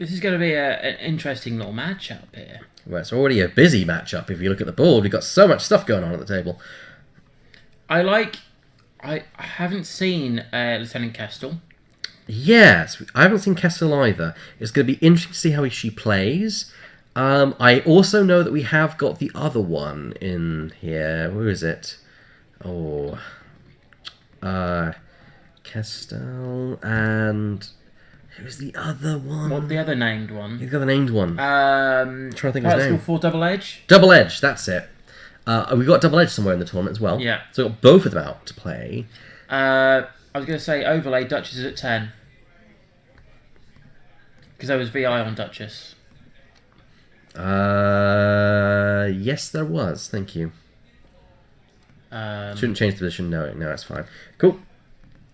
This is going to be an interesting little matchup here. Well, it's already a busy matchup. If you look at the board, we've got so much stuff going on at the table. I haven't seen Lieutenant Kestel. Yes, I haven't seen Kessel either. It's going to be interesting to see how she plays. I also know that we have got the other one in here. Who is it? Oh, Kestel and who's the other one? What the other named one? You've got the named one. I'm trying to think of his name. For Double Edge. Double Edge, that's it. We've got Double Edge somewhere in the tournament as well. Yeah. So we've got both of them out to play. I was going to say Overlay Duchess is at 10. Because there was VI on Duchess. Yes, there was. Thank you. Shouldn't change the position. No, it's fine. Cool.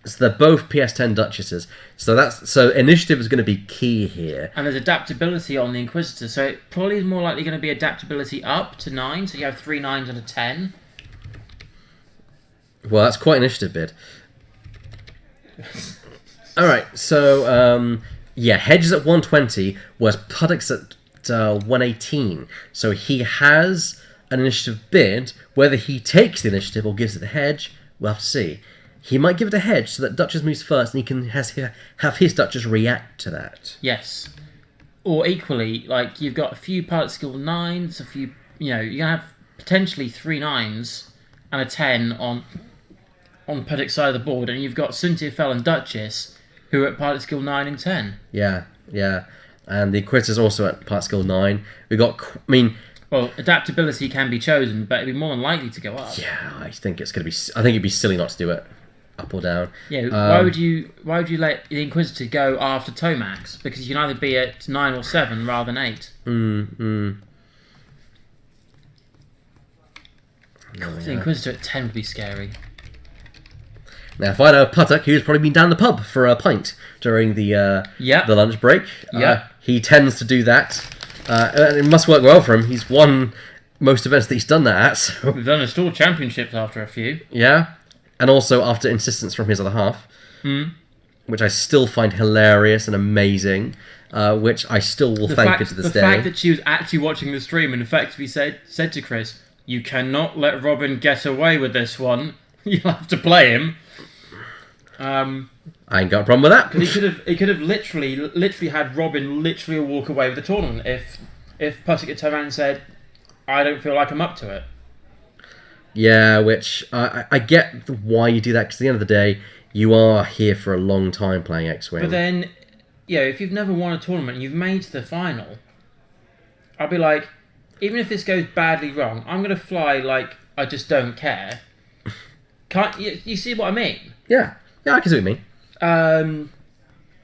So they're both PS10 Duchesses. So initiative is going to be key here. And there's adaptability on the Inquisitor, so it probably is more likely going to be adaptability up to 9. So you have 3 9s and a 10. Well, that's quite an initiative bid. All right. So yeah, Hedges at 120, whereas Puttock's at 118. So he has an initiative bid. Whether he takes the initiative or gives it to Hedge, we'll have to see. He might give it to Hedge so that Duchess moves first and he can have his Duchess react to that. Yes. Or equally, like, you've got a few pilot skill 9s, a few, you're going to have potentially 3 9s and a 10 on Puttock's side of the board, and you've got Cynthia Fell and Duchess, who are at pilot skill 9 and 10. Yeah. And the Inquisitor's also at pilot skill 9. We've got, well, adaptability can be chosen, but it'd be more than likely to go up. Yeah, I think it'd be silly not to do it. Up or down. Yeah, why would you let the Inquisitor go after Tomax? Because you can either be at 9 or 7 rather than 8. God, the Inquisitor at 10 would be scary. Now, if I know Puttock, who's probably been down the pub for a pint during the lunch break, he tends to do that. And it must work well for him. He's won most events that he's done that at. So. We've done a store championships after a few. Yeah. And also after insistence from his other half, which I still find hilarious and amazing, which I still will thank her to this day. The fact that she was actually watching the stream and effectively said to Chris, "You cannot let Robin get away with this one. You'll have to play him." I ain't got a problem with that. Because he could have literally had Robin literally walk away with the tournament if Puttock had turned around and said, "I don't feel like I'm up to it." Yeah, which I get why you do that, because at the end of the day, you are here for a long time playing X-Wing. But then, if you've never won a tournament and you've made to the final, I'll be like, even if this goes badly wrong, I'm going to fly like I just don't care. Can't you see what I mean? Yeah, I can see what you mean.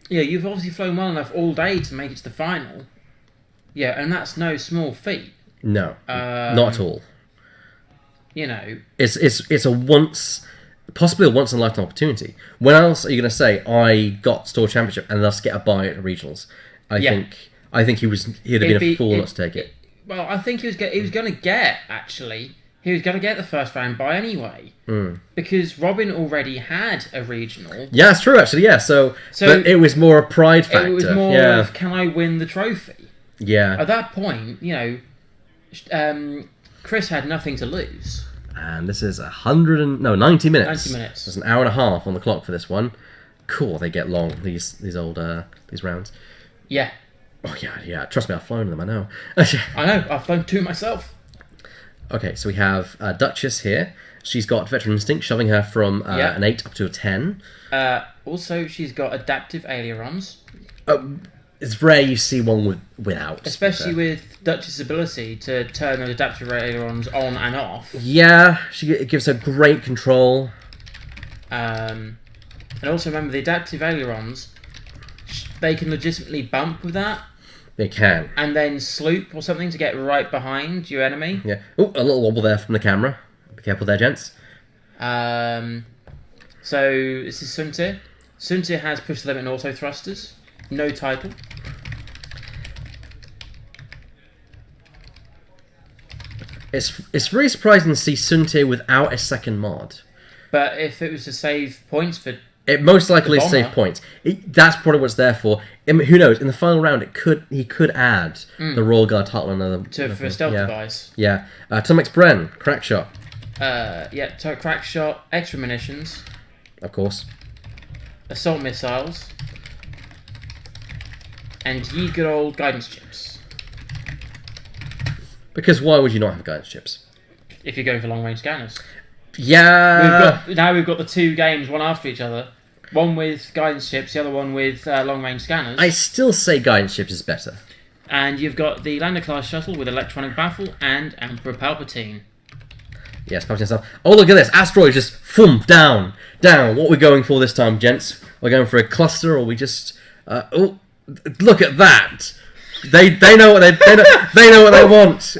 You've obviously flown well enough all day to make it to the final. Yeah, and that's no small feat. No, not at all. It's possibly a once in a lifetime opportunity. When else are you going to say I got store championship and thus get a bye at regionals? I think he'd have been a fool not to take it. Well, I think he was going to get the first round bye anyway, because Robin already had a regional. Yeah, that's true actually. Yeah, so but it was more a pride factor. It was more of, can I win the trophy? Yeah. At that point, Chris had nothing to lose. And this is 90 minutes. 90 minutes. There's an hour and a half on the clock for this one. Cool, they get long, these rounds. Yeah. Oh, yeah. Trust me, I've flown them, I know. I know, I've flown 2 myself. Okay, so we have Duchess here. She's got Veteran Instinct, shoving her from an 8 up to a 10. Also, she's got Adaptive Ailerons. It's rare you see one without. Especially with Duchess' ability to turn those adaptive ailerons on and off. Yeah, it gives her great control. And also remember, the adaptive ailerons, they can legitimately bump with that. They can. And then sloop or something to get right behind your enemy. Yeah. Oh, a little wobble there from the camera. Be careful there, gents. So, this is Suntir. Suntir has push the limit and auto thrusters. No title. It's really surprising to see Suntir without a second mod. But if it was to save points for It most likely The save bomber. points. That's probably what it's there for. Who knows? In the final round, he could add the Royal Guard title on another For a stealth yeah. device. Yeah. Tom X Bren, crack shot, Crack shot, extra munitions, of course. assault missiles, and ye good old guidance chips. Because why would you not have guidance chips? If you're going for long range scanners. Yeah. We've got the two games, one after each other. One with guidance chips, the other one with long range scanners. I still say guidance chips is better. And you've got the Lander class shuttle with electronic baffle and Emperor Palpatine. Yes, Palpatine stuff. Oh, look at this. Asteroid just down. What are we going for this time, gents? We're going for a cluster, or we just... oh, look at that. They know what they know what they want.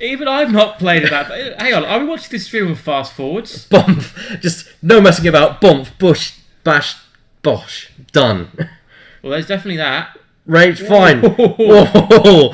Even I've not played it that. Hang on, are we watching this stream with fast forwards? Bump. Just no messing about. Bump. Bush. Bash. Bosh. Done. Well, there's definitely that. Range. Fine. Whoa.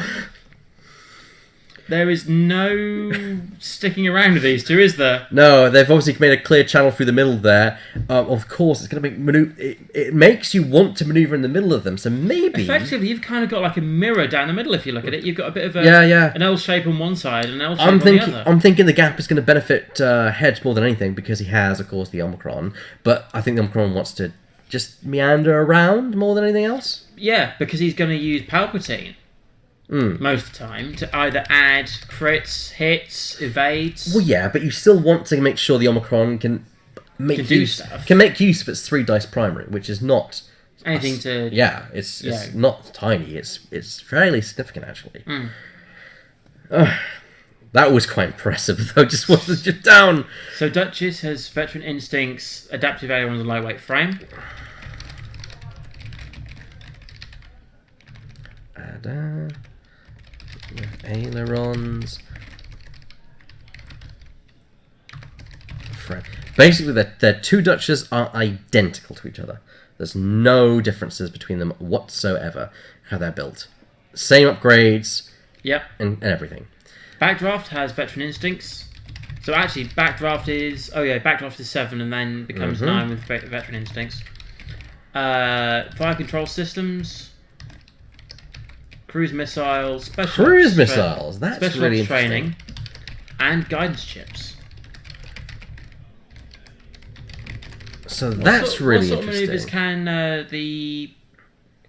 There is no sticking around with these two, is there? No, they've obviously made a clear channel through the middle there. Of course, it's going to make it makes you want to maneuver in the middle of them. So maybe Effectively, you've kind of got like a mirror down the middle. If you look at it, you've got a bit of an L shape on one side and an L shape on the other. I'm thinking the gap is going to benefit Hedge more than anything because he has, of course, the Omicron. But I think the Omicron wants to just meander around more than anything else. Yeah, because he's going to use Palpatine. Most of the time, to either add crits, hits, evades. Well, yeah, but you still want to make sure the Omicron can make use of its 3 dice primary, which is not anything to. Yeah, it's not tiny. It's fairly significant actually. That was quite impressive though. Just down. So Duchess has veteran instincts, adaptive ailerons, and lightweight frame. Ailerons. Basically, their 2 Duchesses are identical to each other. There's no differences between them whatsoever. How they're built, same upgrades. Yep. And everything. Backdraft has veteran instincts. So actually, Backdraft is 7 and then becomes 9 with veteran instincts. Fire control systems. Cruise missiles, that's really special interesting. Training, and guidance chips. So that's really interesting. What sort of interesting. maneuvers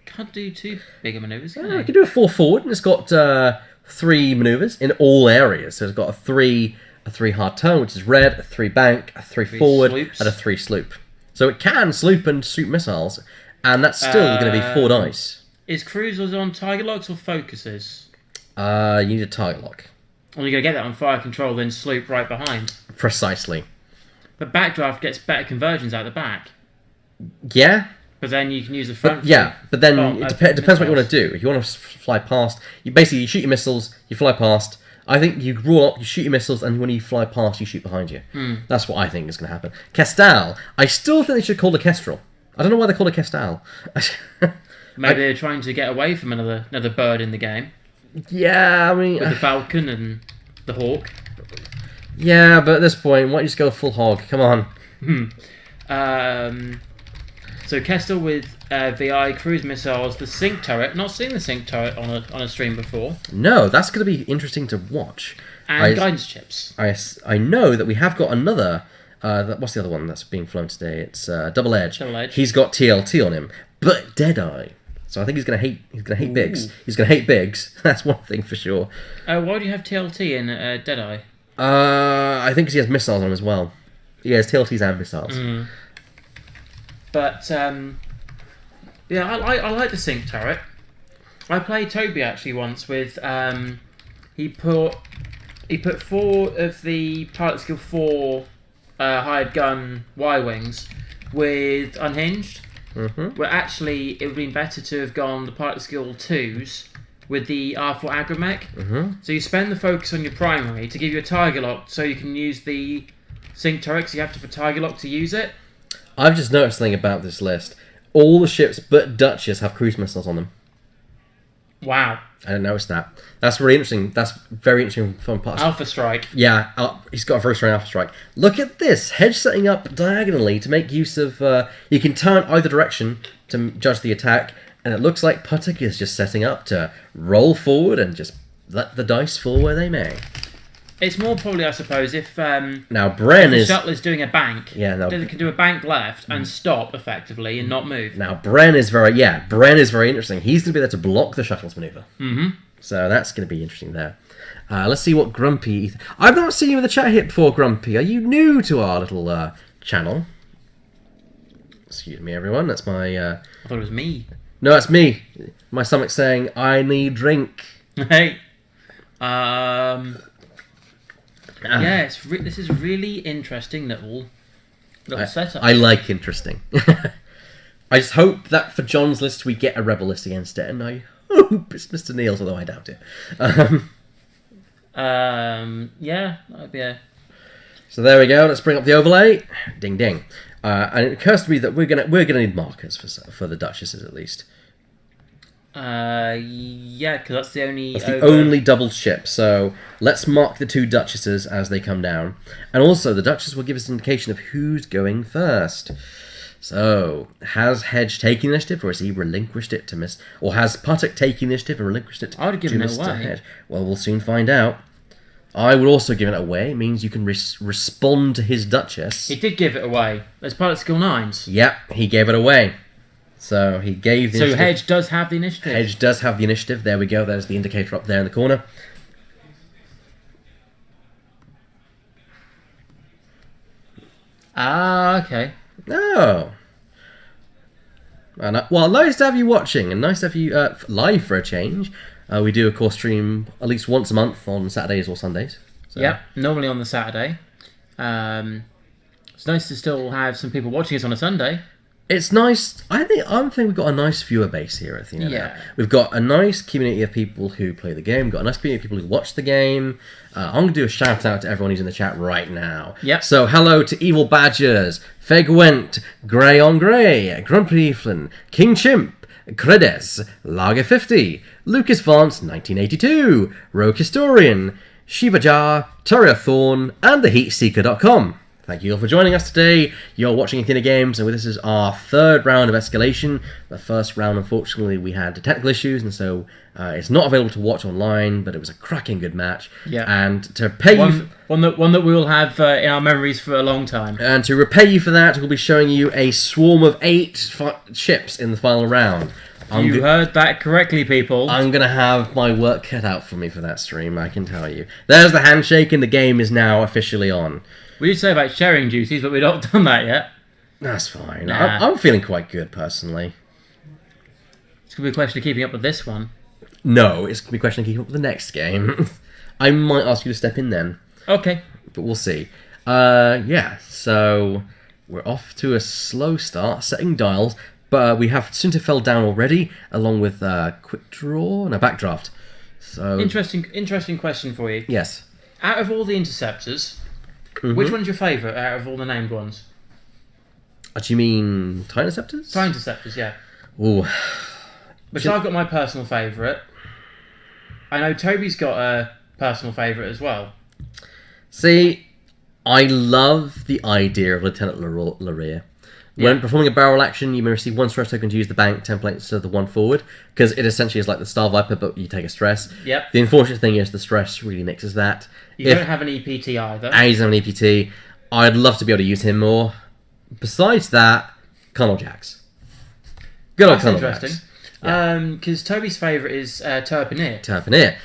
can't do too big of maneuvers, can You can do a 4 forward, and it's got 3 maneuvers in all areas. So it's got a 3 hard turn, which is red, a 3 bank, a 3 forward, sloops. and a 3 sloop. So it can sloop and shoot missiles, and that's still going to be 4 dice. Is cruisers on target locks or focuses? You need a target lock. Well, you're going to get that on fire control, then sloop right behind. Precisely. But Backdraft gets better conversions out the back. Yeah. But then you can use the front. But then it depends what you want to do. If you want to fly past, you shoot your missiles, you fly past. I think you roll up, you shoot your missiles, and when you fly past, you shoot behind you. That's what I think is going to happen. Kestal, I still think they should call it Kestrel. I don't know why they call it Kestal. Maybe they're trying to get away from another bird in the game. Yeah, I mean... With the Falcon and the Hawk. Yeah, but at this point, why don't you just go full hog? Come on. So Kestel with VI, cruise missiles, the sync turret. Not seen the sync turret on a stream before. No, that's going to be interesting to watch. And guidance chips. I know that we have got another... what's the other one that's being flown today? It's Double Edge. Double Edge. He's got TLT on him, but Deadeye. So I think he's gonna hate Biggs. He's gonna hate Biggs. That's one thing for sure. Why do you have TLT in Deadeye? I think 'cause he has missiles on him as well. He has TLTs and missiles. But I like the sync turret. I played Toby actually once with he put 4 of the pilot skill 4 hired gun Y-wings with unhinged. Where actually it would have been better to have gone the pilot skill 2s with the R4 agromech. So you spend the focus on your primary to give you a target lock, so you can use the sync turret. So you have to for target lock to use it. I've just noticed something about this list. All the ships but Duchess have cruise missiles on them. Wow. I didn't notice that. That's really interesting. That's very interesting fun part. Alpha Strike. Yeah, he's got a very strong Alpha Strike. Look at this. Hedge setting up diagonally to make use of... you can turn either direction to judge the attack, and it looks like Puttock is just setting up to roll forward and just let the dice fall where they may. It's more probably, I suppose, if now Bren the is... shuttle is doing a bank. Yeah, no. They can do a bank left and stop, effectively, and not move. Now Bren is very interesting. He's going to be there to block the shuttle's maneuver. Mm-hmm. So that's going to be interesting there. Let's see what Grumpy... I've not seen you in the chat here before, Grumpy. Are you new to our little channel? Excuse me, everyone. That's my... I thought it was me. No, that's me. My stomach's saying, I need drink. Hey. Yeah, this is really interesting little setup. I like interesting. I just hope that for John's list we get a rebel list against it, and I hope it's Mr. Neil's, although I doubt it. Yeah, that'd be a... So there we go. Let's bring up the overlay. Ding ding. And it occurs to me that we're gonna need markers for the Duchesses at least. Yeah, because that's the only... That's the only double ship, so let's mark the two Duchesses as they come down. And also, the Duchess will give us an indication of who's going first. So, has Hedge taken initiative, or has he relinquished it to Miss... Or has Puttock taken initiative and relinquished it I would have given it Mr. away. Hedge? Well, we'll soon find out. I would also give it away. It means you can respond to his Duchess. He did give it away. There's Pilot Skill 9s. Yep, he gave it away. So he gave the initiative. Hedge does have the initiative. Hedge does have the initiative. There we go. There's the indicator up there in the corner. Ah, okay. Oh. Well, nice to have you watching, and nice to have you live for a change. We do, of course, stream at least once a month on Saturdays or Sundays. So. Yep, normally on the Saturday. It's nice to still have some people watching us on a Sunday. It's nice. I think we've got a nice viewer base here at Athena. Yeah. Now. We've got a nice community of people who play the game. We've got a nice community of people who watch the game. I'm going to do a shout out to everyone who's in the chat right now. Yep. So hello to Evil Badgers, Fegwent, Grey on Grey, Grumpy Eflin, King Chimp, Credes, Lager 50, Lucas Vance 1982, Rogue Historian, Shiba Jar, Terrier Thorn, and TheHeatSeeker.com. Thank you all for joining us today. You're watching Athena Games, and this is our third round of Escalation. The first round, unfortunately, we had technical issues, and so it's not available to watch online, but it was a cracking good match. Yeah. And to pay you... One that we will have in our memories for a long time. And to repay you for that, we'll be showing you a swarm of 8 ships in the final round. You heard that correctly, people. I'm going to have my work cut out for me for that stream, I can tell you. There's the handshake, and the game is now officially on. We did say about sharing duties, but we've not done that yet. That's fine. Nah. I'm feeling quite good, personally. It's going to be a question of keeping up with this one. No, it's going to be a question of keeping up with the next game. I might ask you to step in then. Okay. But we'll see. Yeah, so we're off to a slow start, setting dials, but we have Sunterfell down already, along with quick draw and a backdraft. So Interesting question for you. Yes. Out of all the interceptors... Mm-hmm. Which one's your favourite out of all the named ones? Do you mean Tie Interceptors? Tie Interceptors, yeah. Ooh. Which I've got my personal favourite. I know Toby's got a personal favourite as well. See, I love the idea of Lieutenant Laria. When performing a barrel action, you may receive 1 stress token to use the bank template instead of the 1 forward, because it essentially is like the Star Viper, but you take a stress. Yep. The unfortunate thing is the stress really nixes that. You don't have an EPT either. And he doesn't have an EPT. I'd love to be able to use him more. Besides that, Colonel Jax. Good old Colonel Jax. That's interesting. Because Toby's favourite is Turpinir. Turpinir,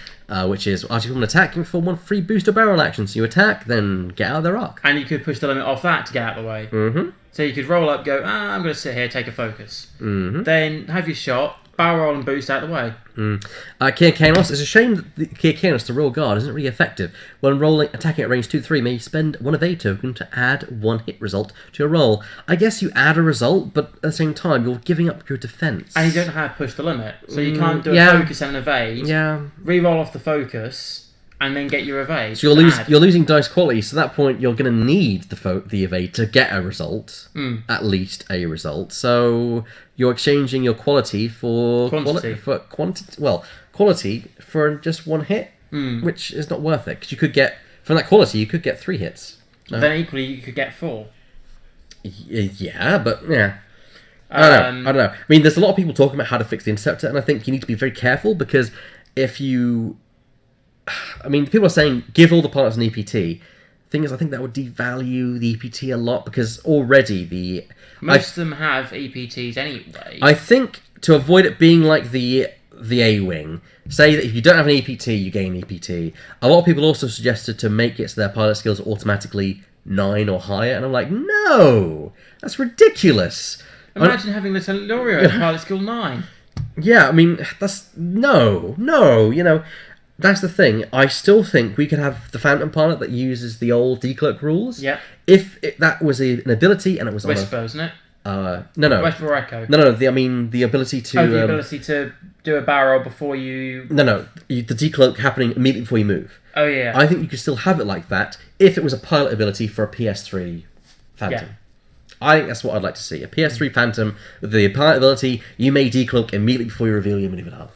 which is article an attacking for 1 free booster barrel action. So you attack, then get out of their arc. And you could push the limit off that to get out of the way. Mm-hmm. So you could roll up, go, I'm going to sit here, take a focus. Mm-hmm. Then have your shot, barrel roll and boost out of the way. Kia Kanos, it's a shame that the Kia Kanos, the Royal Guard, isn't really effective. When attacking at range 2-3, may spend 1 evade token to add 1 hit result to your roll. I guess you add a result, but at the same time, you're giving up your defense. And you don't have push the limit. So you can't do a focus and an evade. Yeah. Re-roll off the focus, and then get your evade. So you're losing dice quality. So at that point, you're going to need the evade to get a result, at least a result. So you're exchanging your quality for quality for just one hit, which is not worth it because you could get from that quality you could get 3 hits. No? Then equally you could get 4. Yeah, but yeah. I don't know. I mean, there's a lot of people talking about how to fix the interceptor, and I think you need to be very careful because if you... I mean, people are saying give all the pilots an EPT. Thing is, I think that would devalue the EPT a lot because already most of them have EPTs anyway. I think to avoid it being like the A-Wing, say that if you don't have an EPT, you gain EPT. A lot of people also suggested to make it so their pilot skills are automatically 9 or higher, and I'm like, no, that's ridiculous. Imagine having the Telorio at pilot skill 9. Yeah, I mean, that's... No, you know... That's the thing. I still think we could have the Phantom pilot that uses the old decloak rules. Yeah. If that was an ability and it was Whisper, isn't it? No. Whisper or Echo. No. I mean the ability to. The ability to do a barrel before you. No. The decloak happening immediately before you move. Oh yeah. I think you could still have it like that if it was a pilot ability for a PS3 Phantom. Yeah. I think that's what I'd like to see. A PS3 Phantom with the pilot ability, you may decloak immediately before you reveal your maneuver dial.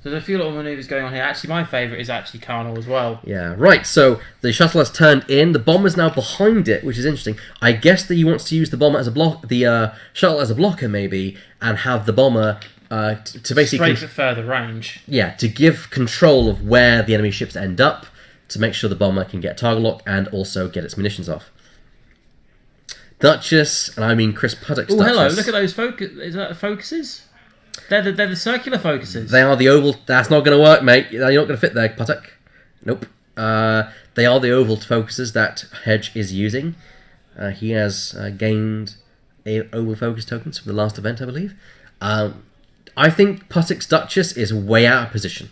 So there's a few little manoeuvres going on here. Actually, my favourite is actually Carnal as well. Yeah, right. So the shuttle has turned in. The bomber's now behind it, which is interesting. I guess that he wants to use the bomber as a block, the shuttle as a blocker maybe, and have the bomber to basically... Strafe at further range. Yeah, to give control of where the enemy ships end up, to make sure the bomber can get target lock and also get its munitions off. Duchess, and I mean Chris Puttock's Duchess. Hello, look at those Is that focuses? They're the circular focuses. They are the oval... That's not going to work, mate. You're not going to fit there, Puttock. Nope. They are the oval focuses that Hedge is using. He has gained oval focus tokens from the last event, I believe. I think Puttock's Duchess is way out of position.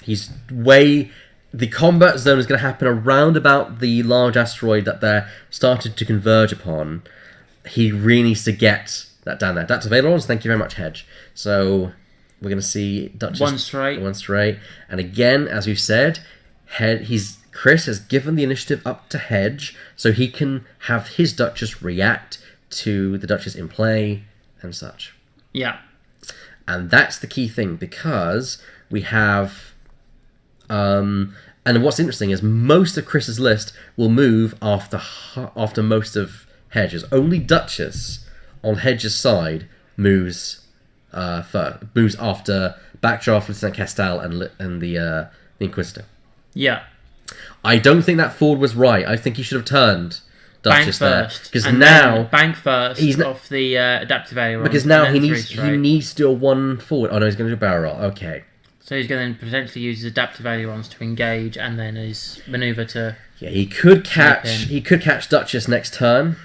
He's way... The combat zone is going to happen around about the large asteroid that they're started to converge upon. He really needs to get that down there. That's available. Thank you very much, Hedge. So we're going to see Duchess... One straight. And again, as we've said, Chris has given the initiative up to Hedge so he can have his Duchess react to the Duchess in play and such. Yeah. And that's the key thing because we have... and what's interesting is most of Chris's list will move after most of Hedge's. Only Duchess on Hedge's side moves after Backdraft, Lieutenant Castal, and the Inquisitor. Yeah. I don't think that forward was right. I think he should have turned Duchess bank first, because now bank first off the adaptive aileron. Because now he needs to do a 1 forward. Oh no, he's going to do a barrel roll. Okay. So he's going to potentially use his adaptive ailerons to engage, and then his maneuver to. Yeah, he could catch Duchess next turn.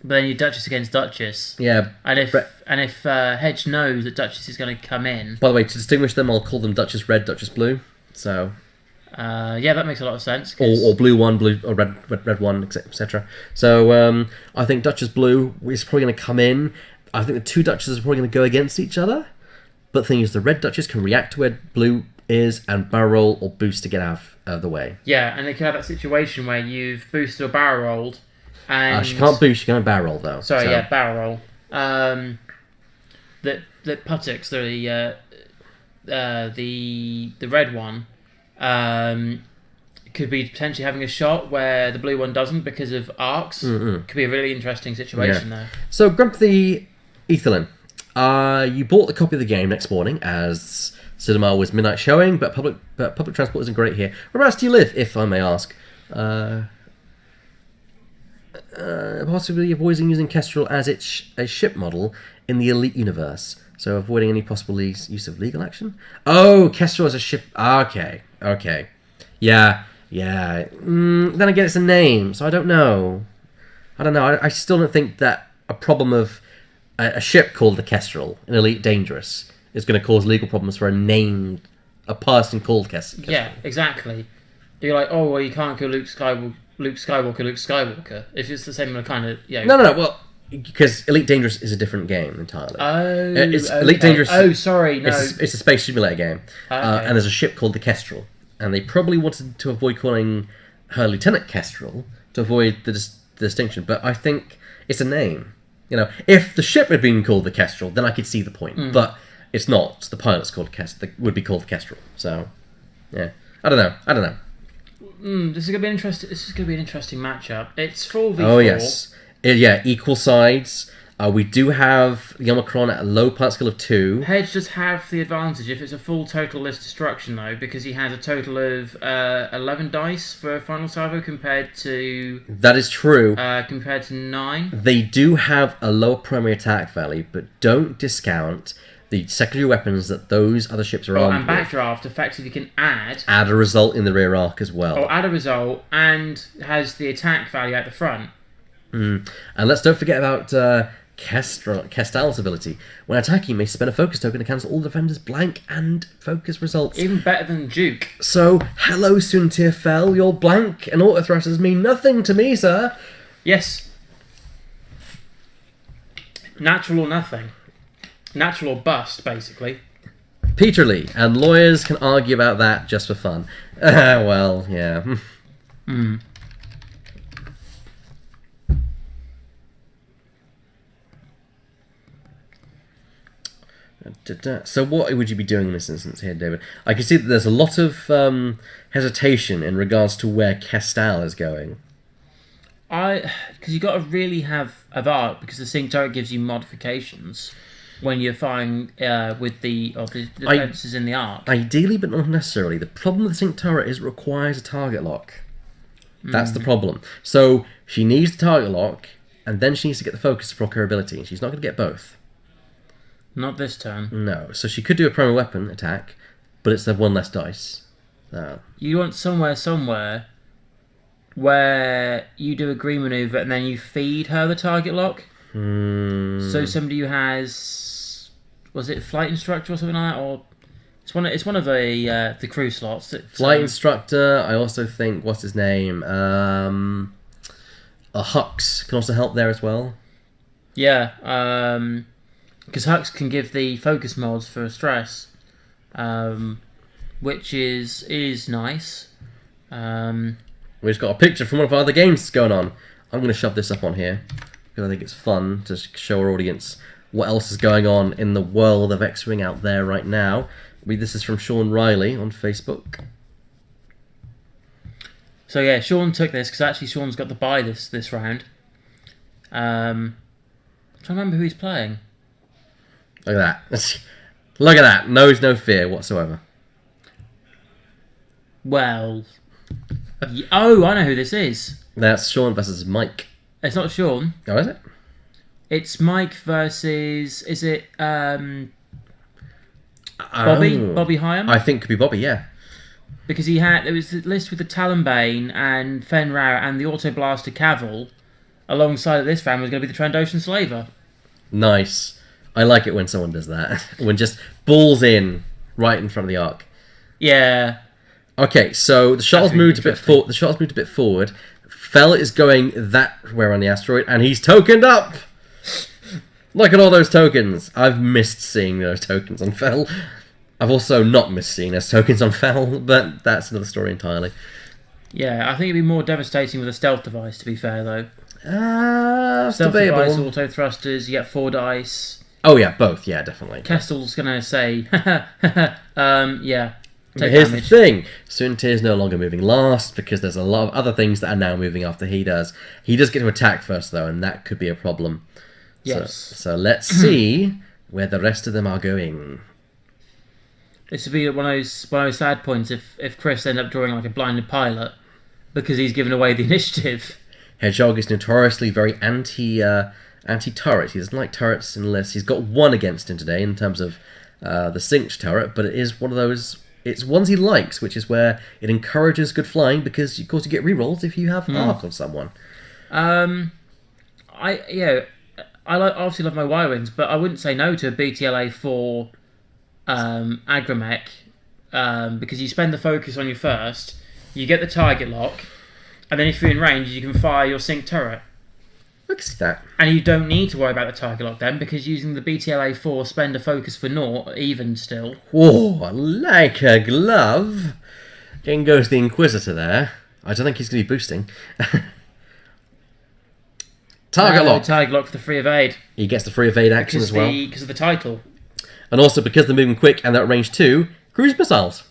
But then you Duchess against Duchess. Yeah. And if Hedge knows that Duchess is going to come in. By the way, to distinguish them, I'll call them Duchess Red, Duchess Blue. So. Yeah, that makes a lot of sense. Or blue one, or red one, etc. So I think Duchess Blue is probably going to come in. I think the two Duchesses are probably going to go against each other. But the thing is, the red Duchess can react to where blue is and barrel roll or boost to get out of the way. Yeah, and they can have that situation where you've boosted or barrel rolled. And she can't boost, she can barrel roll though. Sorry, yeah, barrel roll. The Puttock's, the red one, could be potentially having a shot where the blue one doesn't because of arcs. Could be a really interesting situation there. So, Grumpy Ethelyn, you bought the copy of the game next morning as cinema was midnight showing, but public transport isn't great here. Whereabouts do you live, if I may ask? Possibly avoiding using Kestrel as a ship model in the Elite universe, so avoiding any possible use of legal action. Oh, Kestrel as a ship. Okay. Yeah. Then again, it's a name, so I don't know. I still don't think that a problem of a ship called the Kestrel in Elite Dangerous is going to cause legal problems for a person called Kestrel. Yeah, exactly. You're like, oh, well, you can't kill Luke Skywalker. If it's the same kind of... No, well, because Elite Dangerous is a different game entirely. Oh, Elite Dangerous... Oh, sorry, no. It's a space simulator game. Okay. And there's a ship called the Kestrel. and they probably wanted to avoid calling her Lieutenant Kestrel to avoid the distinction. But I think it's a name. You know, if the ship had been called the Kestrel, then I could see the point. But it's not. The pilot's called would be called the Kestrel. So, yeah, I don't know. This is gonna be interesting. This is gonna be an interesting matchup. It's 4v4. Oh yes, yeah, equal sides. We do have the Omicron at a low pilot skill of 2. Hedge does have the advantage if it's a full total list destruction, though, because he has a total of 11 dice for final salvo compared to... That is true. Compared to 9. They do have a lower primary attack value, but don't discount the secondary weapons that those other ships are armed and Backdraft effectively can add a result in the rear arc as well. Or add a result and has the attack value at the front. And let's don't forget about... Kestal's ability. When attacking, you may spend a focus token to cancel all defenders' blank and focus results. Even better than Duke. So, hello, Suntir Fel. Your blank and auto thrusters mean nothing to me, sir. Yes. Natural or nothing. Natural or bust, basically. Peterly, and lawyers can argue about that just for fun. Well, yeah. So what would you be doing in this instance here, David? I can see that there's a lot of hesitation in regards to where Kestal is going. Because you've got to really have arc, because the sync turret gives you modifications when you're firing with the defenses in the arc. Ideally, but not necessarily. The problem with the sync turret is it requires a target lock. That's the problem. So she needs the target lock, and then she needs to get the focus to proc her ability. She's not going to get both. Not this turn. No. So she could do a primary weapon attack, but it's the 1 less dice. You want somewhere where you do a green maneuver and then you feed her the target lock. So somebody who has, was it flight instructor or something like that, or it's one of the crew slots. Flight instructor. I also think what's his name? A Hux can also help there as well. Yeah. Because Hux can give the focus mods for stress, which is nice. We just got a picture from one of our other games going on. I'm going to shove this up on here because I think it's fun to show our audience what else is going on in the world of X-Wing out there right now. This is from Sean Riley on Facebook. So yeah, Sean took this because actually Sean's got the bye this round. I'm trying to remember who he's playing. Look at that. Look at that. Knows no fear whatsoever. Well... Oh, I know who this is. That's Sean versus Mike. It's not Sean. Oh, is it? It's Mike versus... Is it Bobby? Oh. Bobby Hyam? I think it could be Bobby, yeah. Because there was a list with the Talonbane and Fen Rao and the Auto Blaster Cavil. Alongside of this fan was going to be the Trandoshan Slaver. Nice. I like it when someone does that. When just balls in right in front of the arc. Yeah. Okay, so the shuttle's moved a bit forward. The shuttle's moved a bit forward. Fel is going that way around the asteroid, and he's tokened up. Look at all those tokens. I've missed seeing those tokens on Fel. I've also not missed seeing those tokens on Fel, but that's another story entirely. Yeah, I think it'd be more devastating with a stealth device. To be fair, though. Stealth device, auto thrusters. You get 4 dice. Oh yeah, both. Yeah, definitely. Kestal's gonna say, yeah. But here's the thing: Suntir's no longer moving last because there's a lot of other things that are now moving after he does. He does get to attack first though, and that could be a problem. Yes. So let's see where the rest of them are going. This would be one of those sad points if Chris ended up drawing like a blinded pilot because he's given away the initiative. Hedgehog is notoriously very anti-turret. He doesn't like turrets in lists. He's got 1 against him today in terms of the synced turret, but it is one of those. It's ones he likes, which is where it encourages good flying because, of course, you get rerolls if you have arc on someone. I obviously love my Y-Wings, but I wouldn't say no to a BTLA for Agramech because you spend the focus on your first, you get the target lock, and then if you're in range, you can fire your sync turret. Look at that. And you don't need to worry about the target lock then, because using the BTLA 4 spend a focus for naught, even still. Whoa, like a glove. In goes the Inquisitor there. I don't think he's going to be boosting. Target lock. Target lock for the free evade. He gets the free evade action as well. Because of the title. And also because they're moving quick and they're at range 2, cruise missiles.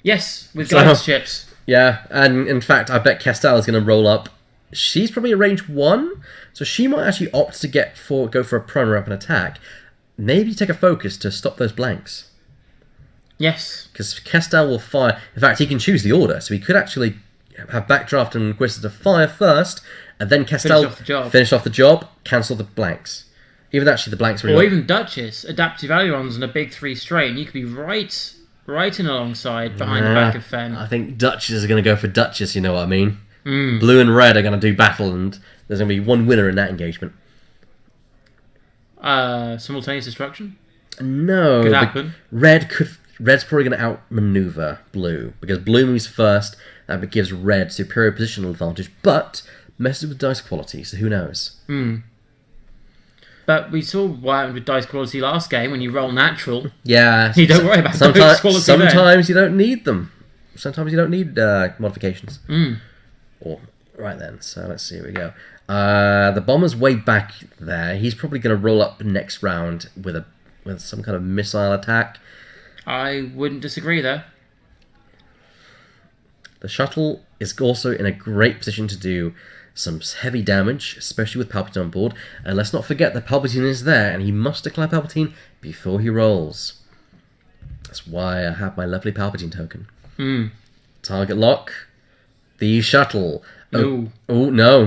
Yes, with guidance ships. Yeah, and in fact, I bet Castell is going to roll up. She's probably at range 1, so she might actually opt to go for a prone up and attack. Maybe take a focus to stop those blanks. Yes. Because Castell will fire. In fact, he can choose the order, so he could actually have Backdraft and Inquisitor fire first, and then Castell finish off the job, cancel the blanks. Even actually, the blanks. Or even Duchess, adaptive ailerons and a big 3 straight, and you could be right in alongside behind the back of Fen. I think Duchess is going to go for Duchess. You know what I mean? Blue and red are going to do battle, and there's going to be one winner in that engagement. Simultaneous destruction? No. Could happen. Red's probably going to outmaneuver Blue, because Blue moves first. That gives Red superior positional advantage, but messes with dice quality, so who knows? But we saw what happened with dice quality last game when you roll natural. Yeah. You don't worry about dice quality. Sometimes you don't need them. Sometimes you don't need modifications. Right then, so let's see, here we go. The Bomber's way back there. He's probably going to roll up next round with some kind of missile attack. I wouldn't disagree there. The shuttle is also in a great position to do some heavy damage, especially with Palpatine on board. And let's not forget that Palpatine is there, and he must declare Palpatine before he rolls. That's why I have my lovely Palpatine token. Target lock. The shuttle. Oh no!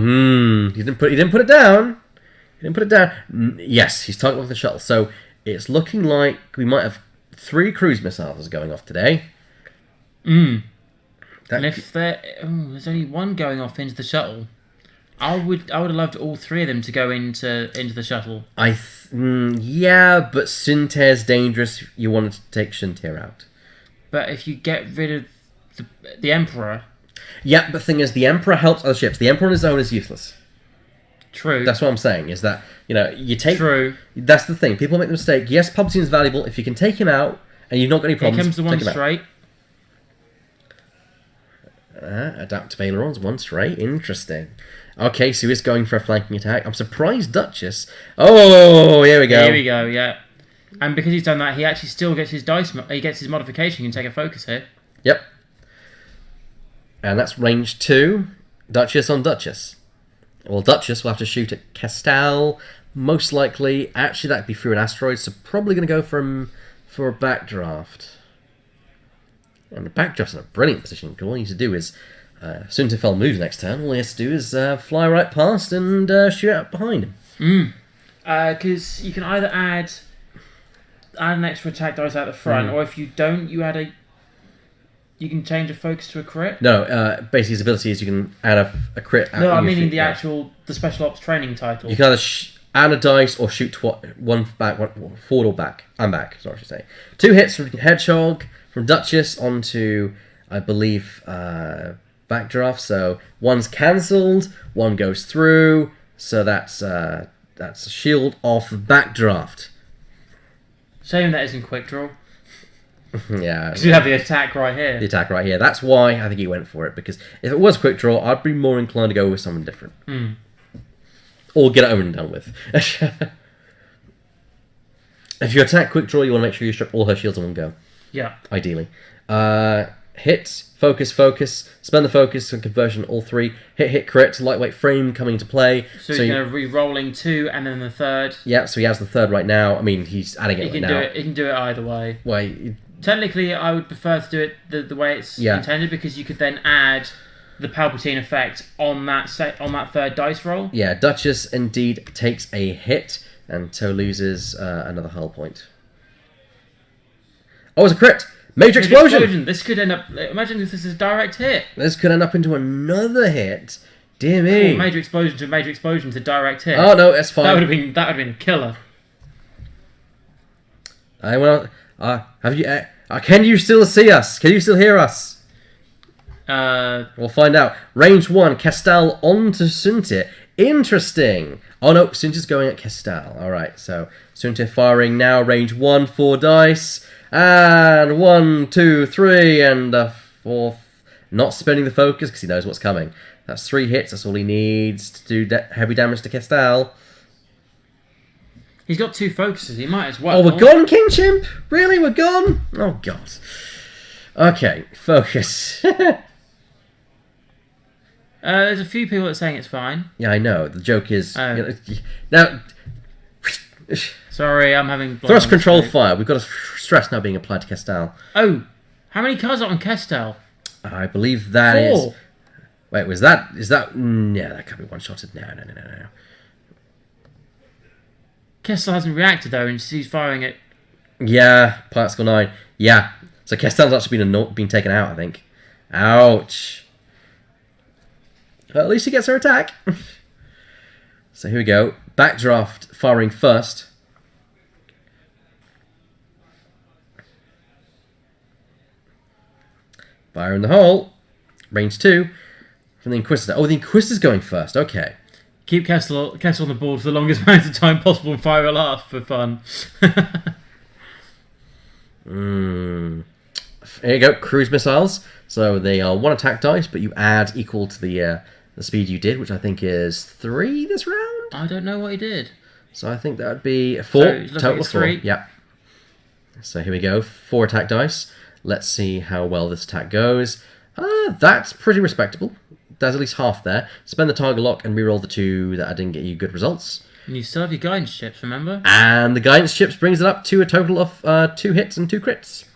He didn't put it down. Yes, he's target locked the shuttle. So it's looking like we might have 3 cruise missiles going off today. And if there's only one going off into the shuttle, I would have loved all 3 of them to go into the shuttle. Yeah, but Suntir's dangerous. You wanted to take Suntir out. But if you get rid of the Emperor. Yeah, but the thing is, the Emperor helps other ships. The Emperor on his own is useless. True. That's what I'm saying, is that, you take... True. That's the thing. People make the mistake. Yes, Palpatine's valuable. If you can take him out, and you've not got any problems, here comes the one straight. Adaptive ailerons, 1 straight. Interesting. Okay, so he's going for a flanking attack. I'm surprised Duchess... Oh, here we go. Here we go, yeah. And because he's done that, he actually still gets his dice... He gets his modification. He can take a focus here. Yep. And that's range 2. Duchess on Duchess. Well, Duchess will have to shoot at Castell, most likely. Actually, that could be through an asteroid, so probably going to go for a backdraft. And the backdraft's in a brilliant position, because all you need to do is, soon to Fell moves next turn, all he has to do is fly right past and shoot out behind him. Because you can either add an extra attack dice out the front, or if you don't, you can change a focus to a crit? No, basically his ability is you can add a crit. No, I'm meaning the special ops training title. You can either add a dice or shoot one forward or back. I'm back, sorry, I should say. 2 hits from Hedgehog, from Duchess onto, I believe, Backdraft. So one's cancelled, one goes through. So that's a shield off Backdraft. Shame that isn't quick draw. Yeah. Because you have the attack right here. The attack right here. That's why I think he went for it. Because if it was quick draw, I'd be more inclined to go with someone different. Or get it over and done with. If you attack quick draw, you want to make sure you strip all her shields in one go. Yeah. Ideally. Hit, focus, spend the focus and conversion, all 3. Hit, crit, lightweight frame coming into play. So he's going to re-rolling 2 and then the 3rd. Yeah, so he has the 3rd right now. I mean, he's adding it right now. He can do it either way. Why? Technically, I would prefer to do it the way it's intended, because you could then add the Palpatine effect on that 3rd dice roll. Yeah, Duchess indeed takes a hit, and So loses another hull point. Oh, it's a crit! Major explosion! This could end up... Imagine if this is a direct hit. This could end up into another hit. Dear me. Cool, major explosion to direct hit. Oh, no, that's fine. That would have been a killer. Have you? Can you still see us? Can you still hear us? We'll find out. Range 1, Castell onto Suntir. Interesting. Oh no, Suntir's going at Castell. Alright, so Suntir firing now. Range 1, 4 dice. And 1, 2, 3, and a fourth. Not spending the focus because he knows what's coming. That's 3 hits. That's all he needs to do heavy damage to Kestal. He's got 2 focuses. He might as well. Oh, we're gone, King Chimp? Really? We're gone? Oh, God. Okay, focus. There's a few people that are saying it's fine. Yeah, I know. The joke is... Oh. Now... Sorry, I'm having... Thrust control fire. We've got a stress now being applied to Kestal. Oh, how many cards are on Kestal? I believe that is... 4. Wait, was that... Is that... Yeah, that can't be one-shotted. No. Kestal hasn't reacted, though, and he's firing it. Yeah, Particle 9. Yeah. So Kestal's actually been taken out, I think. Ouch. Well, at least he gets her attack. So here we go. Backdraft firing first. Fire in the hole. Range 2. From the Inquisitor. Oh, the Inquisitor's going first. Okay. Keep Kestal on the board for the longest amount of time possible and fire a laugh for fun. Here you go. Cruise missiles. So they are 1 attack dice, but you add equal to the speed you did, which I think is 3 this round. I don't know what he did. So I think that would be 4. So Total of 4. 3. Yeah. So here we go. 4 attack dice. Let's see how well this attack goes. That's pretty respectable. There's at least half there. Spend the target lock and reroll the 2 that didn't get you good results. And you still have your guidance chips, remember? And the guidance chips brings it up to a total of 2 hits and 2 crits.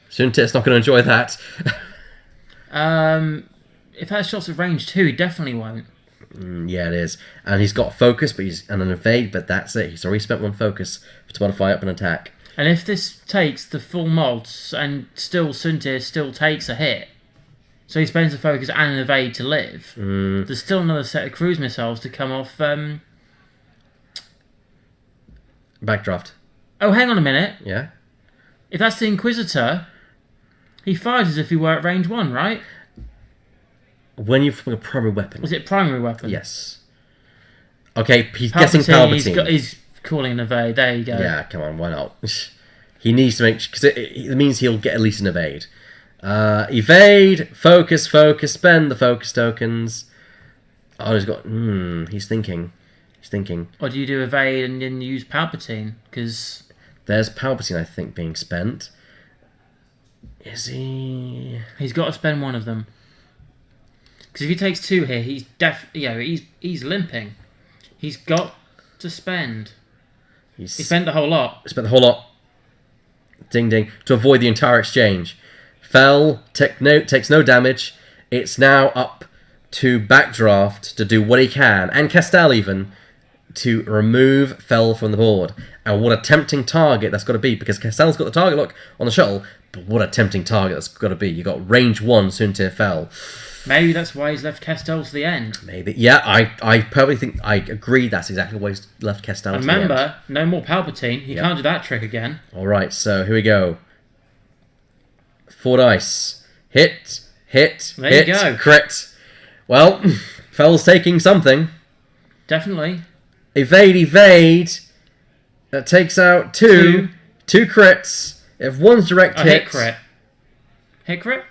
Suntir's not going to enjoy that. If that shot's at range 2, he definitely won't. Yeah, it is. And he's got focus, and an evade, but that's it. He's already spent 1 focus to modify up an attack. And if this takes the full mods and still Suntir still takes a hit, so he spends the focus and an evade to live, there's still another set of cruise missiles to come off. Backdraft. Oh, hang on a minute. Yeah? If that's the Inquisitor, he fires as if he were at range 1, right? When you're from a primary weapon. Was it primary weapon? Yes. Okay, he's guessing Palpatine. He's calling an evade. There you go. Yeah, come on, why not? He needs to make... Because it means he'll get at least an evade. Evade, focus, spend the focus tokens. Oh, he's got... he's thinking. Or do you do evade and then use Palpatine? Because... There's Palpatine, I think, being spent. Is he... He's got to spend 1 of them. Because if he takes 2 here, he's he's limping. He's got to spend. He spent the whole lot. Spent the whole lot. Ding ding. To avoid the entire exchange. Fell, takes no damage. It's now up to Backdraft to do what he can, and Kestal even, to remove Fell from the board. And what a tempting target that's got to be, because Kestal's got the target lock on the shuttle, but what a tempting target that's got to be. You got range 1 Suntir Fell. Maybe that's why he's left Kestal to the end. Maybe. Yeah, I probably think... I agree that's exactly why he's left Kestal to the end. Remember, no more Palpatine. He can't do that trick again. Alright, so here we go. 4 dice. Hit. There you go. Crit. Well, Fell's taking something. Definitely. Evade. That takes out 2. 2 crits. If 1's direct hit... Hit crit. Hit crit?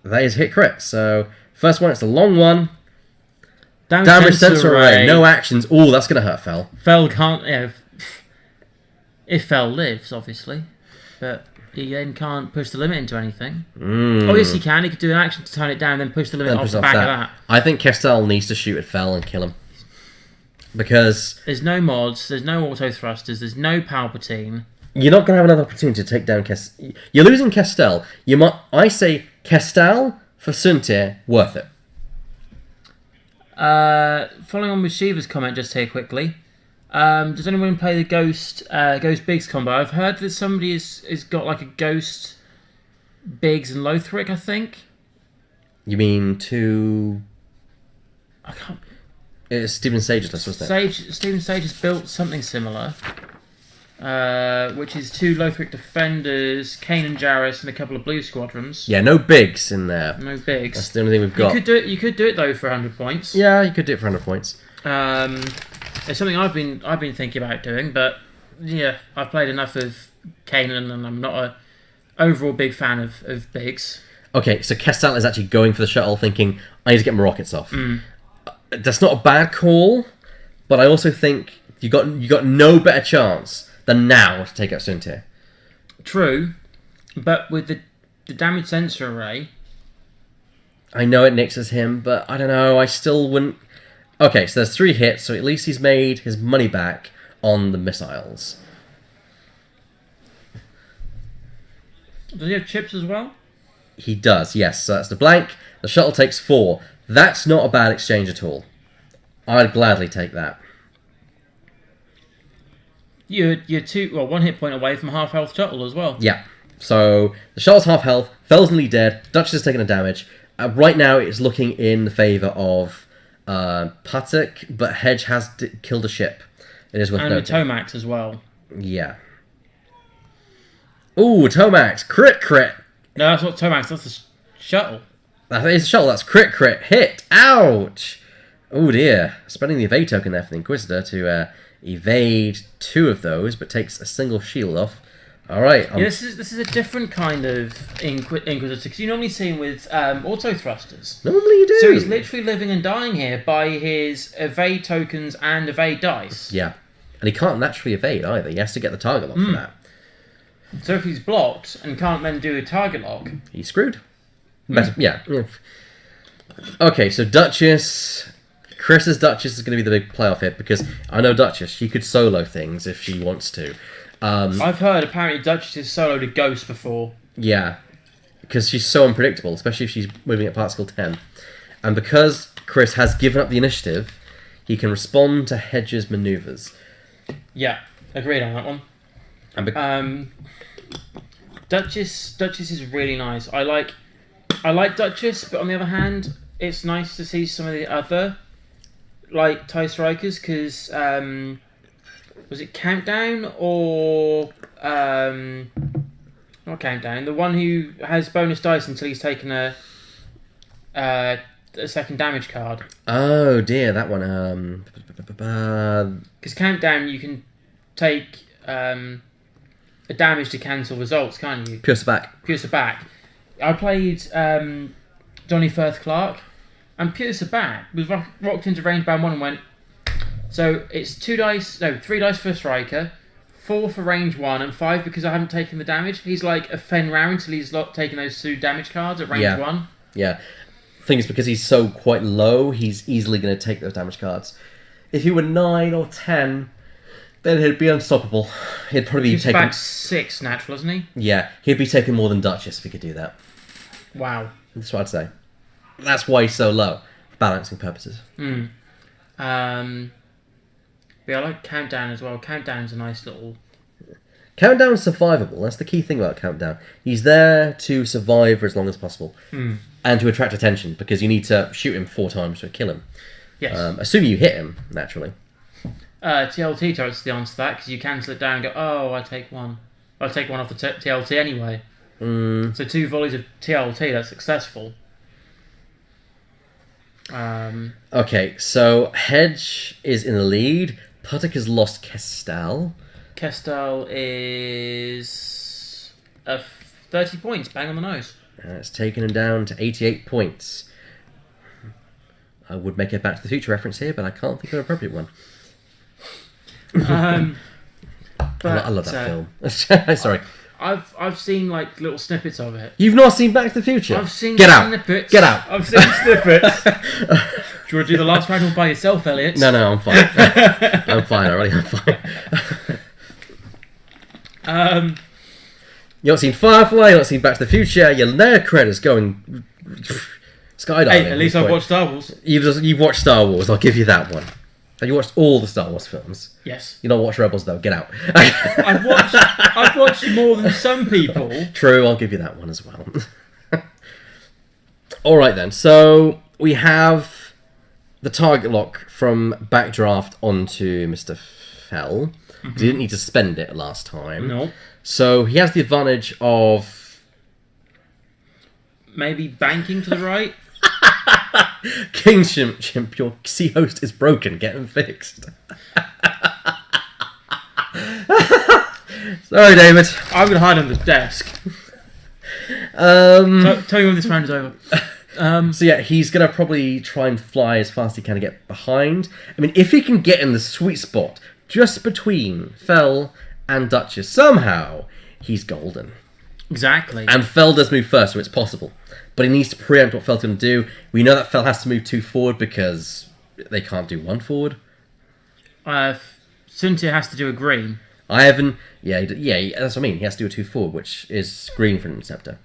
That is hit crit. So, first one, it's a long one. Damage sensor array. No actions. Ooh, that's going to hurt Fell. Fell can't... if Fell lives, obviously. But he then can't push the limit into anything. Oh, yes, he can. He could do an action to turn it down and then push the limit off the back of that. I think Kestal needs to shoot at Fell and kill him. Because... There's no mods, there's no auto thrusters, there's no Palpatine. You're not going to have another opportunity to take down Kestal. You're losing Kestal. I say Kestal for Suntir, worth it. Following on with Shiva's comment just here quickly. Does anyone play the Ghost Biggs combo? I've heard that somebody has got like a Ghost Biggs and Lothric, I think. You mean to... I can't... It's Stephen Sage's list, wasn't it? Stephen Sage has built something similar. Which is 2 Lothric defenders, Kanan Jarrus, and a couple of blue squadrons. Yeah, no bigs in there. No bigs. That's the only thing we've got. You could do it though for 100 points. Yeah, you could do it for 100 points. It's something I've been thinking about doing, but yeah, I've played enough of Kanan, and I'm not a overall big fan of bigs. Okay, so Kestal is actually going for the shuttle, thinking, I need to get my rockets off. That's not a bad call, but I also think you got no better chance than now to take out Suntir. True, but with the damage sensor array... I know it nixes him, but I don't know, I still wouldn't... Okay, so there's 3 hits, so at least he's made his money back on the missiles. Does he have chips as well? He does, yes. So that's the blank. The shuttle takes 4. That's not a bad exchange at all. I'd gladly take that. You're 1 hit point away from half health shuttle as well. Yeah. So the shuttle's half health. Fel's nearly dead. Duchess is taking a damage. Right now, it's looking in the favour of Puttock, but Hedge has killed a ship. It is worth and noting. with Tomax as well. Yeah. Ooh, Tomax. Crit. No, that's not Tomax. That's the shuttle. That is a shuttle. That's crit. Hit. Ouch. Oh dear. Spending the evade token there for the Inquisitor to evade 2 of those, but takes a single shield off. All right. Yeah, this is a different kind of Inquisitor, because you normally see him with auto thrusters. Normally you do. So he's literally living and dying here by his evade tokens and evade dice. Yeah. And he can't naturally evade either. He has to get the target lock for that. So if he's blocked and can't then do a target lock... He's screwed. Yeah. Okay, so Duchess... Chris's Duchess is going to be the big playoff hit, because I know Duchess, she could solo things if she wants to. I've heard apparently Duchess has soloed a ghost before. Yeah, because she's so unpredictable, especially if she's moving at particle 10. And because Chris has given up the initiative, he can respond to Hedge's manoeuvres. Yeah, agreed on that one. And Duchess is really nice. I like Duchess, but on the other hand, it's nice to see some of the other TIE strikers, because was it Countdown or not Countdown? The one who has bonus dice until he's taken a second damage card. Oh dear, that one. Because Countdown, you can take a damage to cancel results, can't you? Pierce back. I played Donny Firth Clark, and Pierce back was rocked into range band 1 and went. So it's 3 dice for Striker, 4 for range 1, and 5 because I haven't taken the damage. He's like a Fen Rao until he's taken those 2 damage cards at range 1. Yeah. The thing is, because he's so quite low, he's easily going to take those damage cards. If he were 9 or 10, then he'd be unstoppable. He'd probably be taking... He's back 6 natural, isn't he? Yeah, he'd be taking more than Duchess if he could do that. Wow. That's what I'd say. That's why he's so low, for balancing purposes. Yeah, I like Countdown as well. Countdown's a nice little... Countdown's survivable. That's the key thing about Countdown. He's there to survive for as long as possible. And to attract attention, because you need to shoot him 4 times to kill him. Yes. Assuming you hit him, naturally. TLT turret's the answer to that, because you cancel it down and go, oh, I take 1. I'll take 1 off the TLT anyway. So 2 volleys of TLT, that's successful. Okay, so Hedge is in the lead. Puttock has lost Kestal. Kestal is 30 points, bang on the nose. It's taken him down to 88 points. I would make a Back to the Future reference here, but I can't think of an appropriate one. I love that film. Sorry. I've seen little snippets of it. You've not seen Back to the Future? I've seen snippets. Get out. I've seen snippets. Do you want to do the last round all by yourself, Elliot? No, I'm fine. I'm fine already. I'm fine. You not seen Firefly? You not seen Back to the Future? Your nerd credits going skydiving. Hey, at least I've watched Star Wars. You've watched Star Wars. I'll give you that one. Have you watched all the Star Wars films? Yes. You don't watch Rebels though. Get out. I've watched more than some people. True. I'll give you that one as well. All right then. So we have the target lock from Backdraft onto Mr. Fell. He didn't need to spend it last time. No. So he has the advantage of maybe banking to the right. King Chimp, your sea host is broken. Get him fixed. Sorry, David. I'm going to hide on the desk. Tell me when this round is over. So yeah, he's gonna probably try and fly as fast as he can to get behind. I mean, if he can get in the sweet spot just between Fel and Duchess, somehow he's golden. Exactly. And Fel does move first, so it's possible. But he needs to preempt what Fel's going to do. We know that Fel has to move 2 forward because they can't do 1 forward. Suntir has to do a green. Yeah, that's what I mean. He has to do a 2 forward, which is green for an interceptor.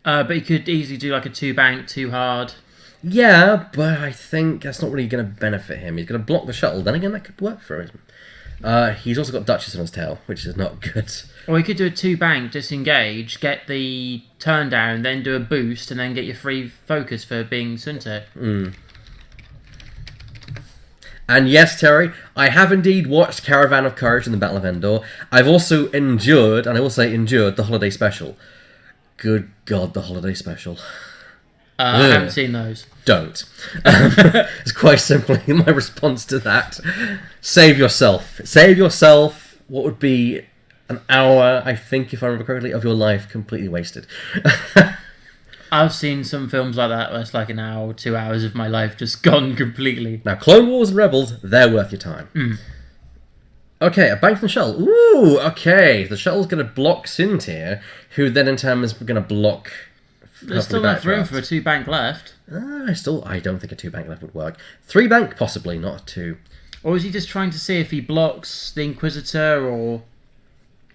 But he could easily do like a 2 bank, 2 hard. Yeah, but I think that's not really going to benefit him. He's going to block the shuttle. Then again, that could work for him. He's also got Duchess on his tail, which is not good. Or he could do a 2 bank, disengage, get the turn down, then do a boost, and then get your free focus for being Suntir. And yes, Terry, I have indeed watched Caravan of Courage in the Battle of Endor. I've also endured, and I will say endured, the holiday special. Good God, the holiday special. I haven't seen those. Don't. It's quite simply my response to that. Save yourself. Save yourself. What would be an hour, I think, if I remember correctly, of your life completely wasted. I've seen some films like that where it's like an hour, 2 hours of my life just gone completely. Now, Clone Wars and Rebels, they're worth your time. Okay, a bank from the shuttle. Ooh, okay. The shuttle's going to block Suntir, who then in turn is going to block... There's still enough room for a 2 bank left. I don't think a 2 bank left would work. 3 bank, possibly, not a 2. Or is he just trying to see if he blocks the Inquisitor or...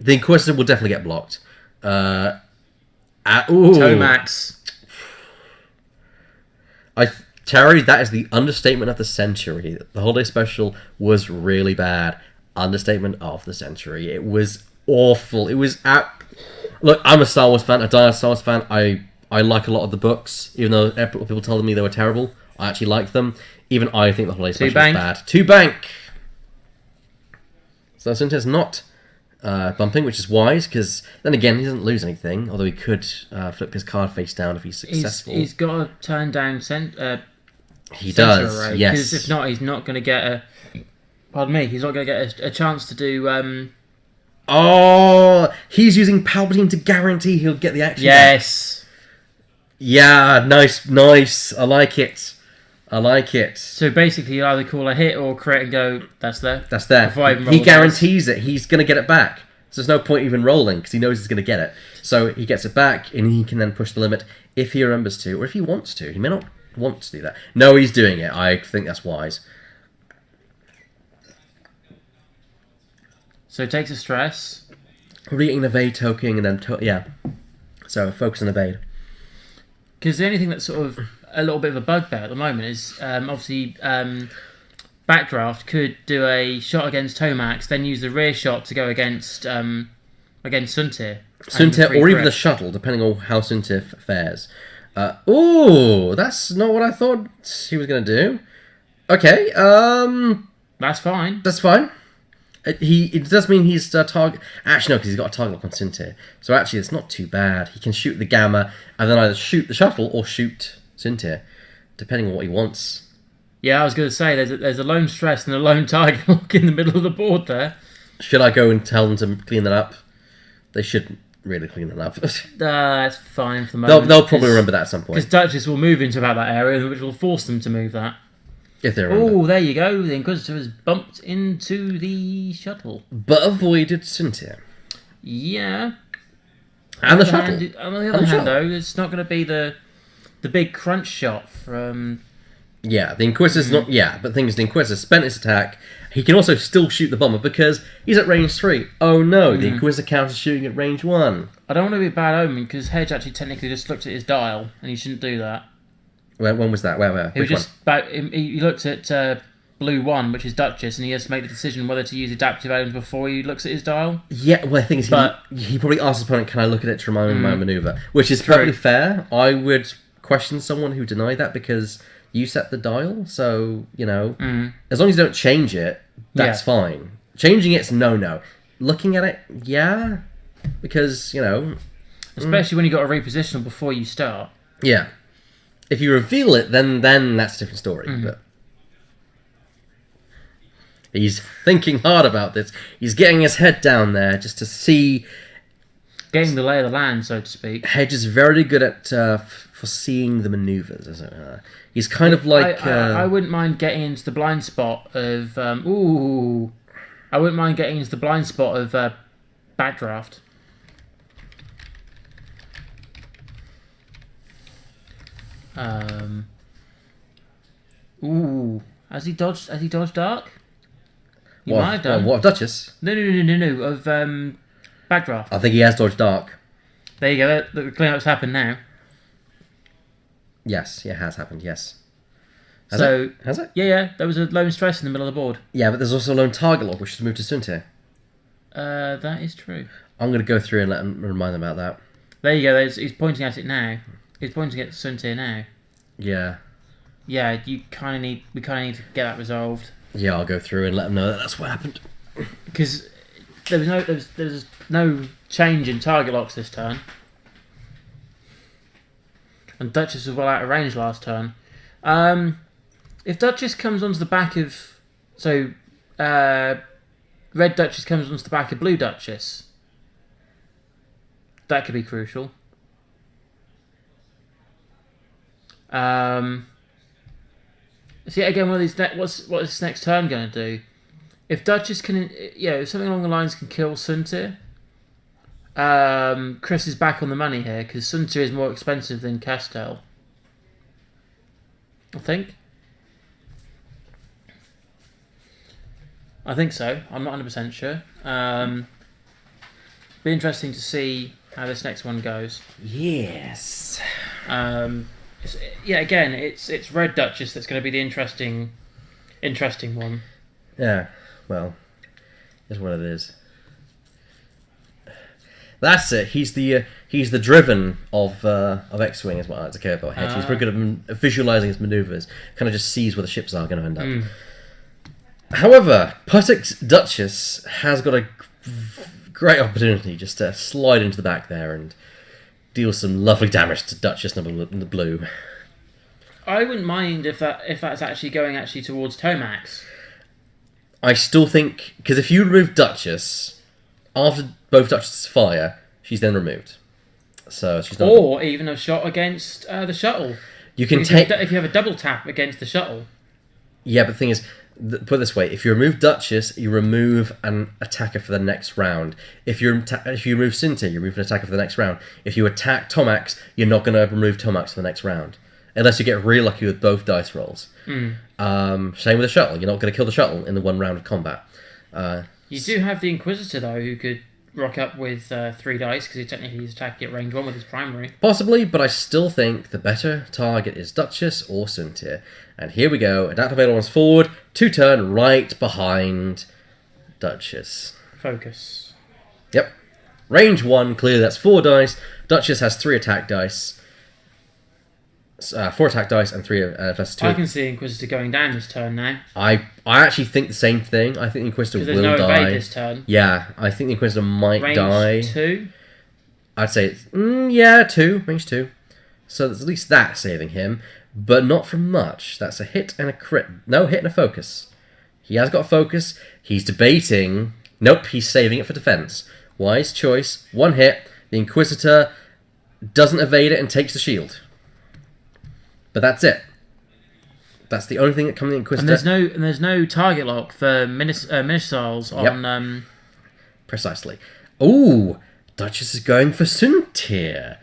The Inquisitor will definitely get blocked. Tomax. Terry, that is the understatement of the century. The holiday special was really bad. Understatement of the century. It was awful. It was... Look, I'm a Star Wars fan, a dire Star Wars fan. I like a lot of the books, even though people told me they were terrible. I actually like them. Even I think the holiday special is bad. 2 bank! So Suntir's not bumping, which is wise, because then again, he doesn't lose anything, although he could flip his card face down if he's successful. He's got to turn down he does, array, yes. Because if not, he's not going to get a... Pardon me, he's not going to get a chance to do... Oh, he's using Palpatine to guarantee he'll get the action. Yes. Back. Yeah, nice. I like it. So basically, you either call a hit or crit and go, that's there. That's there. He guarantees it. He's going to get it back. So there's no point even rolling because he knows he's going to get it. So he gets it back and he can then push the limit if he remembers to or if he wants to. He may not want to do that. No, he's doing it. I think that's wise. So it takes a stress. Probably getting an evade token and then... yeah. So focus on evade. Because the only thing that's sort of a little bit of a bugbear at the moment is obviously Backdraft could do a shot against Tomax, then use the rear shot to go against Suntir. Suntir or even the shuttle, depending on how Suntir fares. That's not what I thought he was going to do. Okay, That's fine. That's fine. It does mean he's target... Actually, no, because he's got a target lock on Suntir. So actually, it's not too bad. He can shoot the Gamma and then either shoot the shuttle or shoot Suntir, depending on what he wants. Yeah, I was going to say, there's a lone stress and a lone target lock in the middle of the board there. Should I go and tell them to clean that up? They should really clean that up. That's fine for the moment. They'll probably remember that at some point. Because Duchess will move into about that area, which will force them to move that. If they remember. Oh, there you go. The Inquisitor has bumped into the shuttle. But avoided Suntir. Yeah. And the shuttle. On the other hand, though, it's not going to be the big crunch shot from... Yeah, the Inquisitor's not... Yeah, but the thing is, the Inquisitor spent his attack. He can also still shoot the bomber because he's at range 3. Oh no, the Inquisitor counter shooting at range 1. I don't want to be a bad omen because Hedge actually technically just looked at his dial and he shouldn't do that. When was that? Where? He was just he looked at blue 1, which is Duchess, and he has to make the decision whether to use adaptive items before he looks at his dial. Yeah, well, the thing is, he probably asked his opponent, can I look at it to remind me of my maneuver? Which is probably fair. I would question someone who denied that because you set the dial, so, you know, as long as you don't change it, that's fine. Changing it's no. Looking at it, yeah, because, you know... Especially when you got a repositional before you start. Yeah. If you reveal it, then that's a different story. But he's thinking hard about this. He's getting his head down there just to see Getting the lay of the land, so to speak. Hedge is very good at foreseeing the maneuvers, isn't it? He's kind of like... I wouldn't mind getting into the blind spot of... I wouldn't mind getting into the blind spot of Backdraft. Has he dodged dark? He might have done. What of Duchess? No. Of Backdraft. I think he has dodged dark. There you go. The cleanup's happened now. Yes, it has happened. Yes. Has it? Yeah. There was a lone stress in the middle of the board. Yeah, but there's also a lone target lock, which has moved to Suntir. That is true. I'm going to go through and let him remind them about that. There you go. He's pointing at it now. He's pointing at Suntir now. Yeah. Yeah, we kind of need to get that resolved. Yeah, I'll go through and let them know that that's what happened. Because there was no change in target locks this turn, and Duchess was well out of range last turn. If Duchess comes onto the back of Red Duchess comes onto the back of Blue Duchess, that could be crucial. See again, one of these. What is this next turn going to do? If Duchess can, if something along the lines can kill Suntir, Chris is back on the money here because Suntir is more expensive than Castel. I think so. I'm not 100% sure. Be interesting to see how this next one goes. Yes. Again, it's Red Duchess that's going to be the interesting one. Yeah, well, it's what it is. That's it. He's the driven of X-Wing, is what I like to care about. Hedge. He's very good at visualizing his maneuvers. Kind of just sees where the ships are going to end up. However, Puttock's Duchess has got a great opportunity just to slide into the back there and deal some lovely damage to Duchess number blue. I wouldn't mind if that's actually going towards Tomax. I still think, because if you remove Duchess after both Duchesses fire, she's then removed. So she's not. Or even a shot against the shuttle. You can if you have a double tap against the shuttle. Yeah, but the thing is, put it this way: if you remove Duchess, you remove an attacker for the next round. If you remove Suntir, you remove an attacker for the next round. If you attack Tomax, you're not going to remove Tomax for the next round, unless you get really lucky with both dice rolls. Same with the shuttle. You're not going to kill the shuttle in the one round of combat. You do have the Inquisitor though, who could rock up with 3 dice because technically he's attacking at range 1 with his primary. Possibly, but I still think the better target is Duchess or Suntir. And here we go. Adaptive ailerons forward, 2 turn right behind Duchess. Focus. Yep. Range 1, clearly that's 4 dice. Duchess has 3 attack dice. 4 attack dice and 3 versus 2. I can see Inquisitor going down this turn now. I actually think the same thing. I think the Inquisitor will no die. evade this turn. Yeah, I think the Inquisitor might die. Range 2? I'd say it's 2, range 2. So there's at least that saving him, but not from much. That's a hit and a crit. No, hit and a focus. He has got a focus. He's debating. Nope, he's saving it for defense. Wise choice. 1 hit. The Inquisitor doesn't evade it and takes the shield. But that's it. That's the only thing that comes in the Inquisitor. And there's no target lock for missiles on. Precisely. Ooh, Duchess is going for Suntir.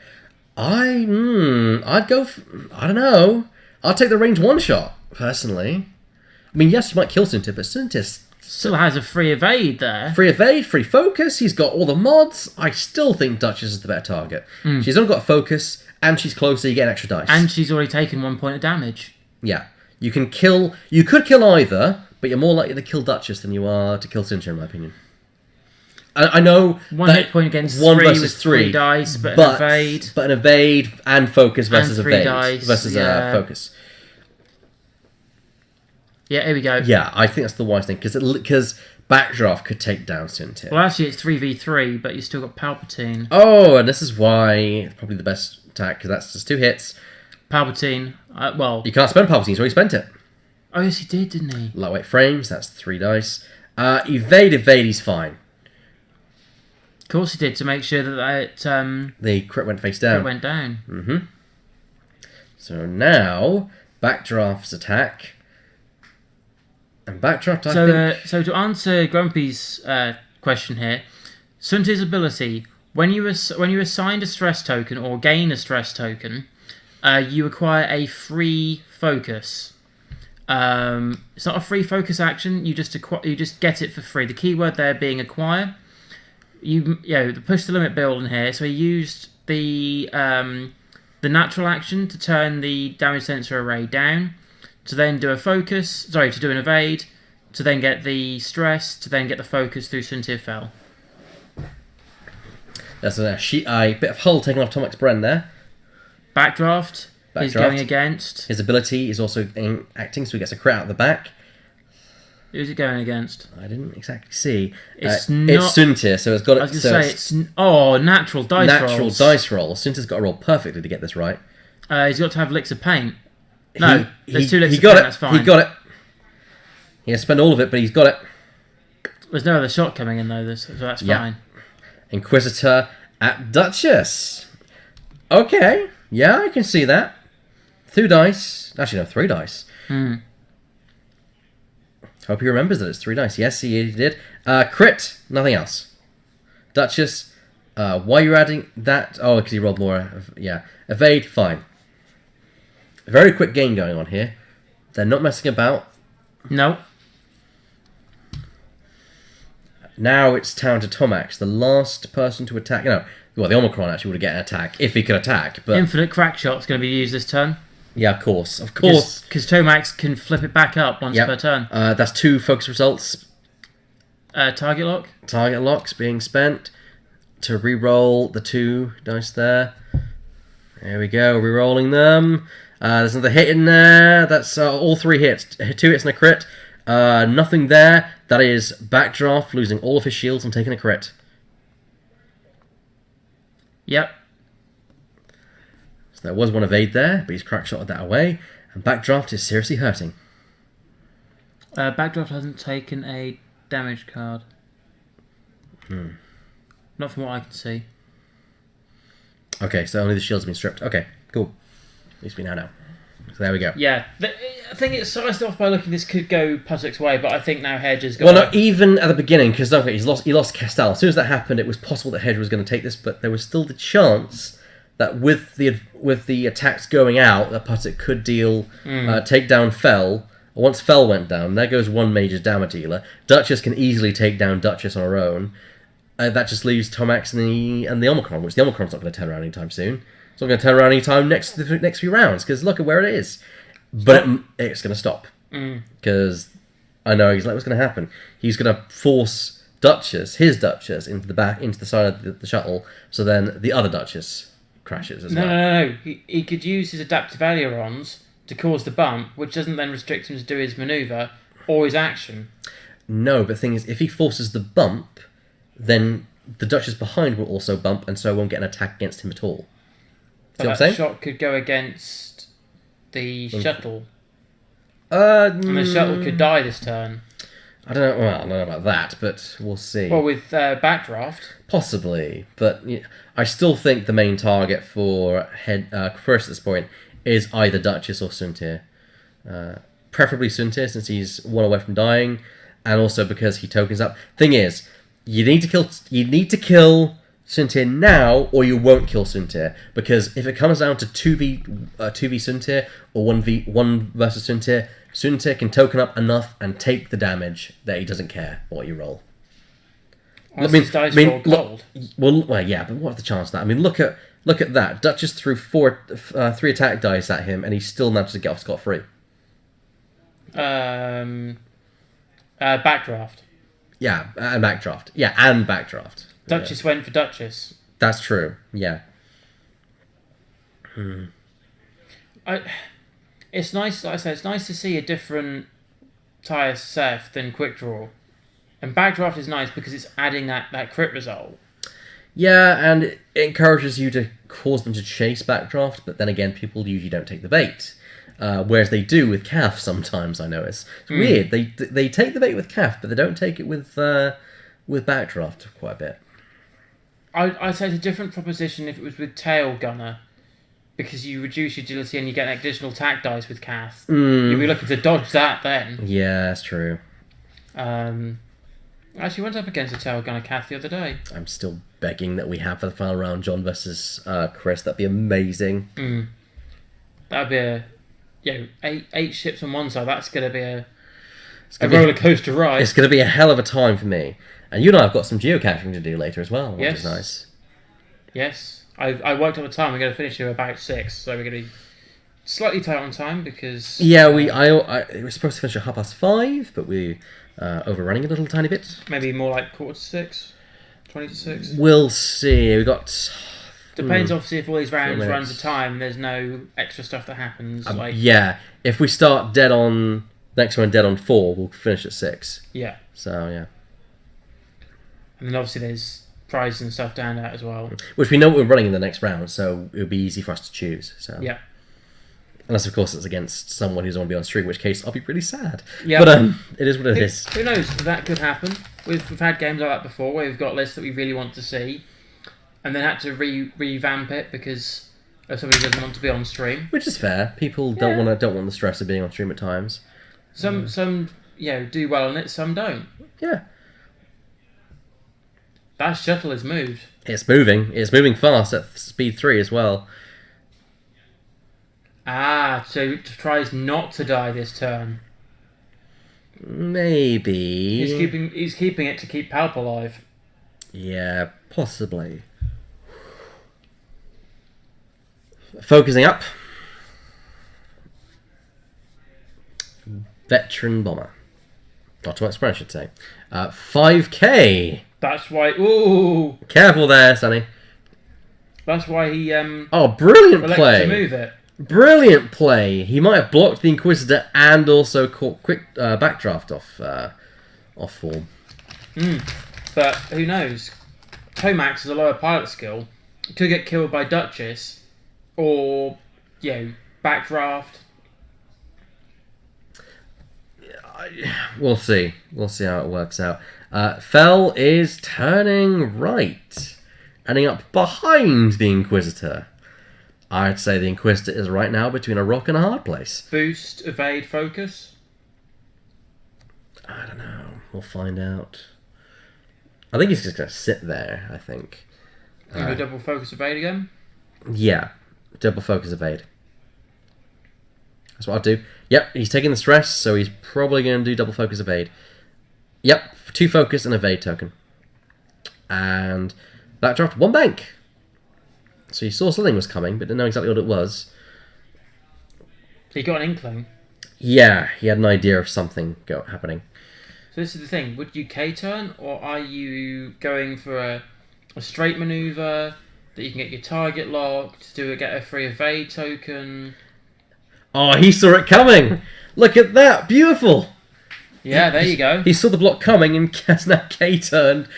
I'd go. I don't know. I'll take the range 1 shot personally. I mean, yes, you might kill Suntir, but Suntir still has a free evade there. Free evade, free focus. He's got all the mods. I still think Duchess is the better target. She's only got a focus, and she's closer. You get an extra dice, and she's already taken 1 point of damage. Yeah, you can kill. You could kill either, but you're more likely to kill Duchess than you are to kill Suntir, in my opinion. I know 1 hit point against 1 3 versus with 3 dice, but an evade. But an evade and focus versus and 3 evade dice, versus focus. Yeah, here we go. Yeah, I think that's the wise thing because Backdraft could take down Suntir. Well, actually, it's 3v3, but you still got Palpatine. Oh, and this is why it's probably the best attack because that's just 2 hits. Palpatine. You can't spend Palpatine, so he spent it. Oh yes, he did, didn't he? Lightweight frames. That's 3 dice. Evade. He's fine. course he did, to make sure that the crit went face down. it went down. Mm-hmm. So now, Backdraft's attack. And Backdraft, I think... So to answer Grumpy's question here, Suntir's ability, when you assigned a stress token or gain a stress token, you acquire a free focus. It's not a free focus action. You just get it for free. The keyword there being acquire. The push the limit build in here. So he used the natural action to turn the damage sensor array down, to then do to do an evade, to then get the stress, to then get the focus through Suntir Fell. That's a bit of hull taken off Tomac's Bren there. Backdraft is going against. His ability is also acting, so he gets a crit out of the back. Who's it going against? I didn't exactly see. It's Suntir, so it's got. I was going to say it's natural dice rolls. Natural dice roll. Suntir's got to roll perfectly to get this right. He's got to have licks of paint. No, there's 2 licks of got paint. it. That's fine. He got it. He has to spend all of it, but he's got it. There's no other shot coming in though, so that's fine. Inquisitor at Duchess. Okay, yeah, I can see that. 2 dice. Actually, no, 3 dice. Hope he remembers that it's 3 dice. Yes, he did. Crit, nothing else. Duchess, why are you adding that? Oh, because he rolled more. Yeah. Evade, fine. A very quick game going on here. They're not messing about. No. Now it's down to Tomax, the last person to attack. No, well, the Omicron actually would get an attack if he could attack. But Infinite Crack Shot's going to be used this turn. Yeah, of course. Because Tomax can flip it back up once per turn. That's 2 focus results. Target lock. Target locks being spent to re-roll the 2 dice there. There we go, re-rolling them. There's another hit in there. That's all 3 hits. 2 hits and a crit. Nothing there. That is Backdraft losing all of his shields and taking a crit. Yep. So there was one evade there, but he's crackshotted that away. And Backdraft is seriously hurting. Backdraft hasn't taken a damage card. Not from what I can see. Okay, so only the shields have been stripped. Okay, cool. At least we now know. So there we go. Yeah, I think it's sized off by looking. This could go Puttock's way, but I think now Hedge has got. Well, no, even at the beginning, because don't forget, he lost Castell. As soon as that happened, it was possible that Hedge was going to take this, but there was still the chance that with the attacks going out, that Puttock could deal take down Fell. Once Fell went down, there goes 1 major damage dealer. Duchess can easily take down Duchess on her own. That just leaves Tomax and the Omicron, which the Omicron's not going to turn around anytime soon. It's not going to turn around anytime next few rounds, because look at where it is. But it's going to stop. Because I know exactly what's going to happen. He's going to force his Duchess, into the side of the shuttle, so then the other Duchess crashes as well. No. He could use his adaptive ailerons to cause the bump, which doesn't then restrict him to do his manoeuvre or his action. No, but the thing is, if he forces the bump, then the Duchess behind will also bump, and so won't get an attack against him at all. See what I'm saying? Shot could go against the shuttle. And the shuttle could die this turn. I don't know. Well, I don't know about that, but we'll see. Well, with Backdraft, possibly, but I still think the main target for Chris at this point is either Duchess or Suntir. Preferably Suntir, since he's 1 away from dying, and also because he tokens up. Thing is, you need to kill Suntir now, or you won't kill Suntir, because if it comes down to 2v Suntir or 1 versus Suntir, Suntir can token up enough and take the damage that he doesn't care what you roll. gold. Well, yeah, but what's the chance of that? I mean, look at that. Duchess threw 3 attack dice at him, and he still managed to get off scot-free. Backdraft. Yeah, and Backdraft. Yeah, and Backdraft. Duchess went for Duchess. That's true. Yeah. It's nice. Like I said, it's nice to see a different Tyre Seth than Quick Draw, and Backdraft is nice because it's adding that crit result. Yeah, and it encourages you to cause them to chase Backdraft, but then again, people usually don't take the bait. Whereas they do with Calf sometimes, I notice. It's weird. They take the bait with Calf, but they don't take it with Backdraft quite a bit. I'd say it's a different proposition if it was with Tail Gunner, because you reduce your agility and you get an additional attack dice with Cath. You'd be looking to dodge that then. Yeah, that's true. Actually, went up against a Tail Gunner Cath the other day. I'm still begging that we have for the final round John versus Chris. That'd be amazing. That'd be eight ships on one side. That's going to be a roller coaster ride. It's going to be a hell of a time for me. And you and I have got some geocaching to do later as well, which is nice. Yes. I worked out the time. We're going to finish here about 6, so we're going to be slightly tight on time because... Yeah, we were supposed to finish at 5:30, but we overrunning a little tiny bit. Maybe more like 5:45, 20 to 6. We'll see. We got... Depends, obviously, if all these rounds run to time, there's no extra stuff that happens. Yeah, if we start next one dead on 4, we'll finish at 6. Yeah. So, yeah. And then obviously there's prizes and stuff down that as well. Which we know what we're running in the next round, so it would be easy for us to choose. So. Yeah. Unless, of course, it's against someone who's going to be on stream, in which case I'll be really sad. Yeah. But it is what it is. Who knows? That could happen. We've had games like that before where we've got lists that we really want to see and then had to revamp it because somebody doesn't want to be on stream. Which is fair. People don't want the stress of being on stream at times. Some do well on it, some don't. Yeah. That shuttle has moved. It's moving. It's moving fast at speed 3 as well. So it tries not to die this turn. Maybe. He's keeping it to keep Palp alive. Yeah, possibly. Focusing up. Veteran bomber. Not to explain, I should say. 5k. That's why. Ooh. Careful there, Sonny. That's why he. Brilliant play. To move it. Brilliant play. He might have blocked the Inquisitor and also caught quick backdraft off form. But who knows? Tomax is a lower pilot skill. Could get killed by Duchess, or backdraft. We'll see. We'll see how it works out. Fell is turning right, ending up behind the Inquisitor. I'd say the Inquisitor is right now between a rock and a hard place. Boost, evade, focus? I don't know. We'll find out. I think he's just going to sit there, I think. You go double focus, evade again? Yeah. Double focus, evade. That's what I'll do. Yep, he's taking the stress, so he's probably going to do double focus, evade. Yep, 2 focus and evade token. And that dropped 1 bank. So he saw something was coming, but didn't know exactly what it was. He got an inkling. Yeah, he had an idea of something happening. So this is the thing. Would you K-turn, or are you going for a straight manoeuvre that you can get your target locked, get a free evade token? Oh, he saw it coming! Look at that! Beautiful! Yeah, there you go. He saw the block coming and has now K-turned.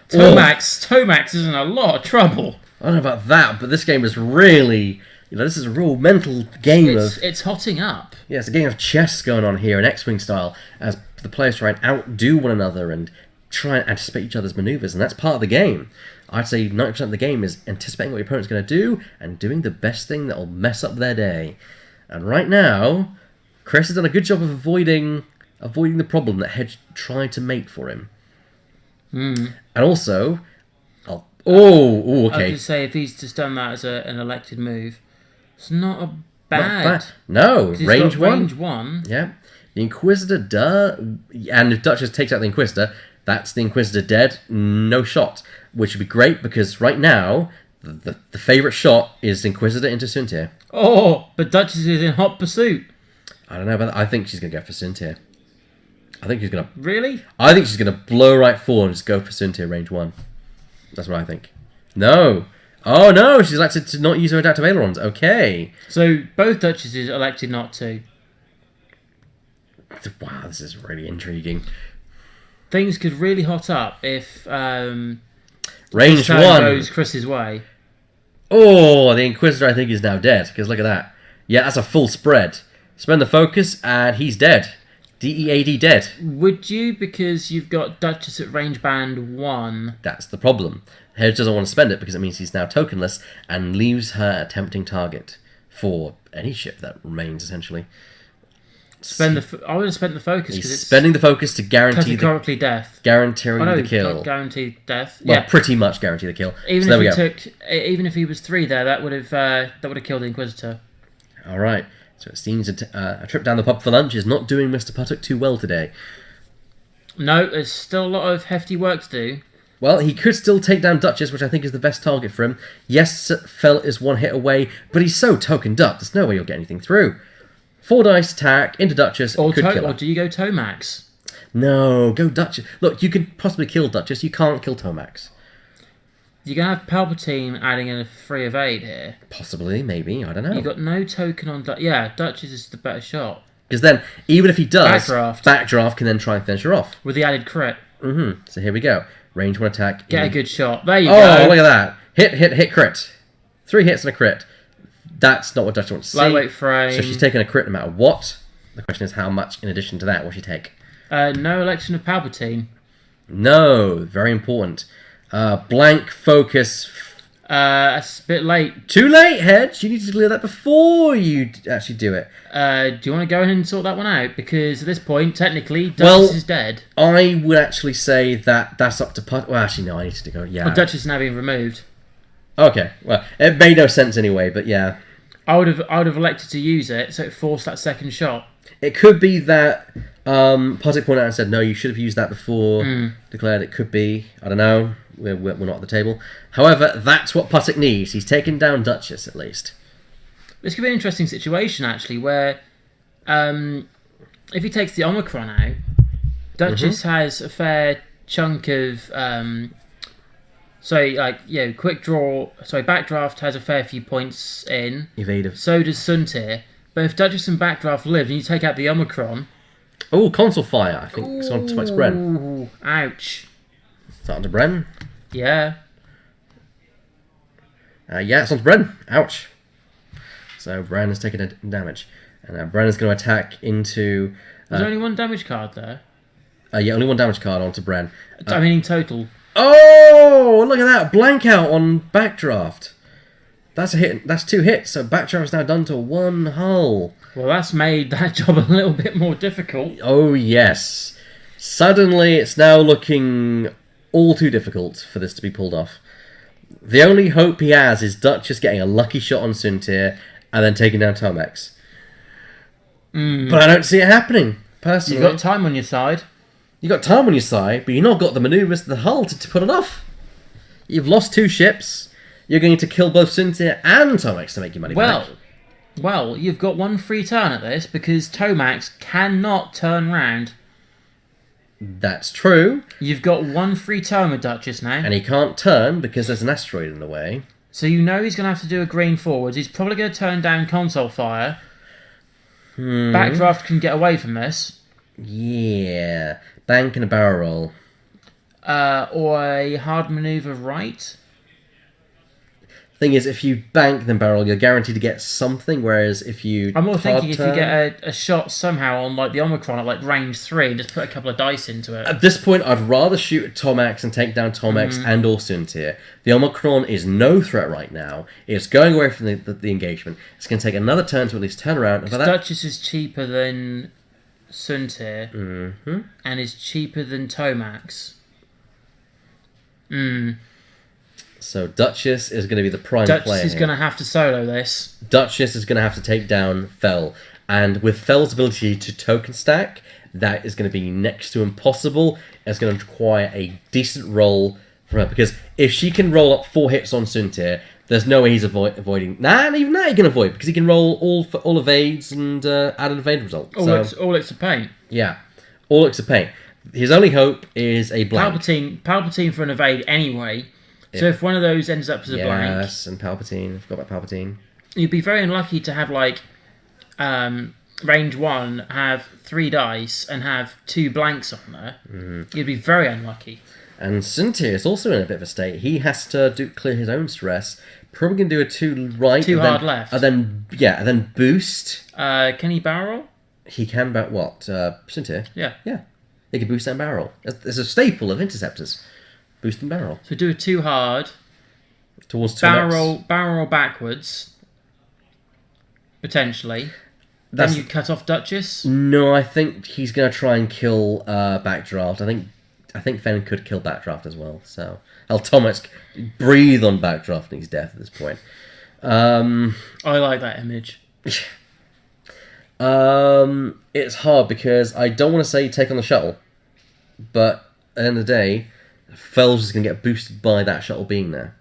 Tomax is in a lot of trouble. I don't know about that, but this game is really... this is a real mental game It's hotting up. Yeah, it's a game of chess going on here in X-Wing style, as the players try and outdo one another and try and anticipate each other's maneuvers, and that's part of the game. I'd say 90% of the game is anticipating what your opponent's going to do and doing the best thing that will mess up their day. And right now, Chris has done a good job of avoiding the problem that Hedge tried to make for him. And also... okay. I was going to say, if he's just done that as an elected move, it's not bad. Not bad. No, range 1. Range 1. Yeah. The Inquisitor, and if Duchess takes out the Inquisitor, that's the Inquisitor dead, no shot. Which would be great, because right now, the favourite shot is Inquisitor into Suntir. Oh, but Duchess is in hot pursuit. I don't know about that. I think she's going to go for Suntir. I think she's going to... Really? I think she's going to blow right forward and just go for Suntir range 1. That's what I think. No. Oh, no. She's elected to not use her adaptive ailerons. Okay. So, both Duchesses elected not to. Wow, this is really intriguing. Things could really hot up if range 1 goes Chris's way. Oh, the Inquisitor, I think, is now dead. Because look at that. Yeah, that's a full spread. Spend the focus, and he's dead. DEAD dead. Would you? Because you've got Duchess at range band 1. That's the problem. Hedge doesn't want to spend it because it means he's now tokenless and leaves her a tempting target for any ship that remains, essentially. I would have spent the focus because He's it's spending the focus to guarantee categorically death. guaranteeing the kill. Not guaranteed death. Well, Yeah, pretty much guarantee the kill. even so if there he we go. even if he was 3 there, that would have killed the Inquisitor. All right. So it seems a trip down the pub for lunch is not doing Mr. Puttock too well today. No, there's still a lot of hefty work to do. Well, he could still take down Duchess, which I think is the best target for him. Yes, Fell is 1 hit away, but he's so tokened up, there's no way you'll get anything through. 4 dice attack into Duchess, could kill her. Or do you go Tomax? No, go Duchess. Look, you could possibly kill Duchess, you can't kill Tomax. You're going to have Palpatine adding in a 3 of 8 here. Possibly, maybe, I don't know. You've got no token on... Yeah, Duchess is the better shot. Because then, even if he does, Backdraft. Backdraft can then try and finish her off. With the added crit. So here we go. Range 1 attack. Get a good shot. There you Oh, go. look at that. Hit, crit. 3 hits and a crit. That's not what Duchess wants to see. Lightweight frame. So she's taking a crit no matter what. The question is how much in addition to that will she take? No election of Palpatine. No, very important. Blank focus. That's a bit late. Too late, Hedge. You need to clear that before you actually do it. Do you want to go ahead and sort that one out? Because at this point, technically, Duchess is dead. I would actually say that's up to Put. Well, actually, no, I need to go. Yeah. Well, Duchess is now being removed. Okay. Well, it made no sense anyway, but yeah. I would have elected to use it, so it forced that second shot. It could be that Puttock pointed out and said, no, you should have used that before declared. It could be. I don't know. We're not at the table. However, that's what Puttock needs. He's taken down Duchess, at least. This could be an interesting situation, actually, where if he takes the Omicron out, Duchess has a fair chunk of... quick draw... Sorry, Backdraft has a fair few points in. Evasive. So does Suntir. But if Duchess and Backdraft live and you take out the Omicron... Oh, console fire. I think it's on towards Bren. Ooh, ouch. Is that onto Bren? Yeah. Yeah, it's onto Bren. Ouch. So Bren has taken a damage. And now Bren is going to attack into... Was there only 1 damage card there? Yeah, only 1 damage card onto Bren. I mean in total. Oh, look at that. Blank out on Backdraft. That's a hit. That's 2 hits. So Backdraft is now done to 1 hull. Well, that's made that job a little bit more difficult. Oh, yes. Suddenly, it's now looking all too difficult for this to be pulled off. The only hope he has is Duchess getting a lucky shot on Suntir and then taking down Tomex. But I don't see it happening, personally. You've got time on your side. You've got time on your side, but you've not got the manoeuvres to the hull to put it off. You've lost 2 ships. You're going to kill both Suntir and Tomex to make your money back. Well, you've got 1 free turn at this because Tomax cannot turn round. That's true. You've got 1 free turn with Duchess now. And he can't turn because there's an asteroid in the way. So you know he's going to have to do a green forwards. He's probably going to turn down console fire. Backdraft can get away from this. Yeah. Bank and a barrel roll. Or a hard manoeuvre right. Thing is, if you bank then barrel, you're guaranteed to get something, whereas if you... I'm more thinking turn, if you get a shot somehow on like the Omicron at like range 3 and just put a couple of dice into it. At this point, I'd rather shoot at Tomax and take down Tomax and or Suntir. The Omicron is no threat right now. It's going away from the engagement. It's going to take another turn to at least turn around. And Duchess is cheaper than Suntir and is cheaper than Tomax. So Duchess is going to be the prime player. Duchess is going to have to solo this. Duchess is going to have to take down Fel. And with Fel's ability to token stack, that is going to be next to impossible. It's going to require a decent roll from her. Because if she can roll up 4 hits on Suntir, there's no way he's avoiding... Nah, even that he can avoid. Because he can roll all evades and add an evade result. All it's a pain. Yeah. All it's a pain. His only hope is a blank. Palpatine for an evade anyway. So if one of those ends up as a blank... Yes, and Palpatine. I forgot about Palpatine. You'd be very unlucky to have, like, range 1, have 3 dice, and have 2 blanks on there. You'd be very unlucky. And Suntir is also in a bit of a state. He has to clear his own stress. Probably going to do a 2 right. 2 hard left. And then boost. Can he barrel? He can back what? Cynthia? Yeah. Yeah. He can boost and barrel. It's a staple of interceptors. Boost and barrel. So do it too hard. Towards Barrel backwards. Potentially. Then you cut off Duchess. No, I think he's going to try and kill Backdraft. I think Fen could kill Backdraft as well. So Thomas breathe on Backdraft and he's death at this point. I like that image. It's hard because I don't want to say take on the shuttle, but at the end of the day, Fells is going to get boosted by that shuttle being there.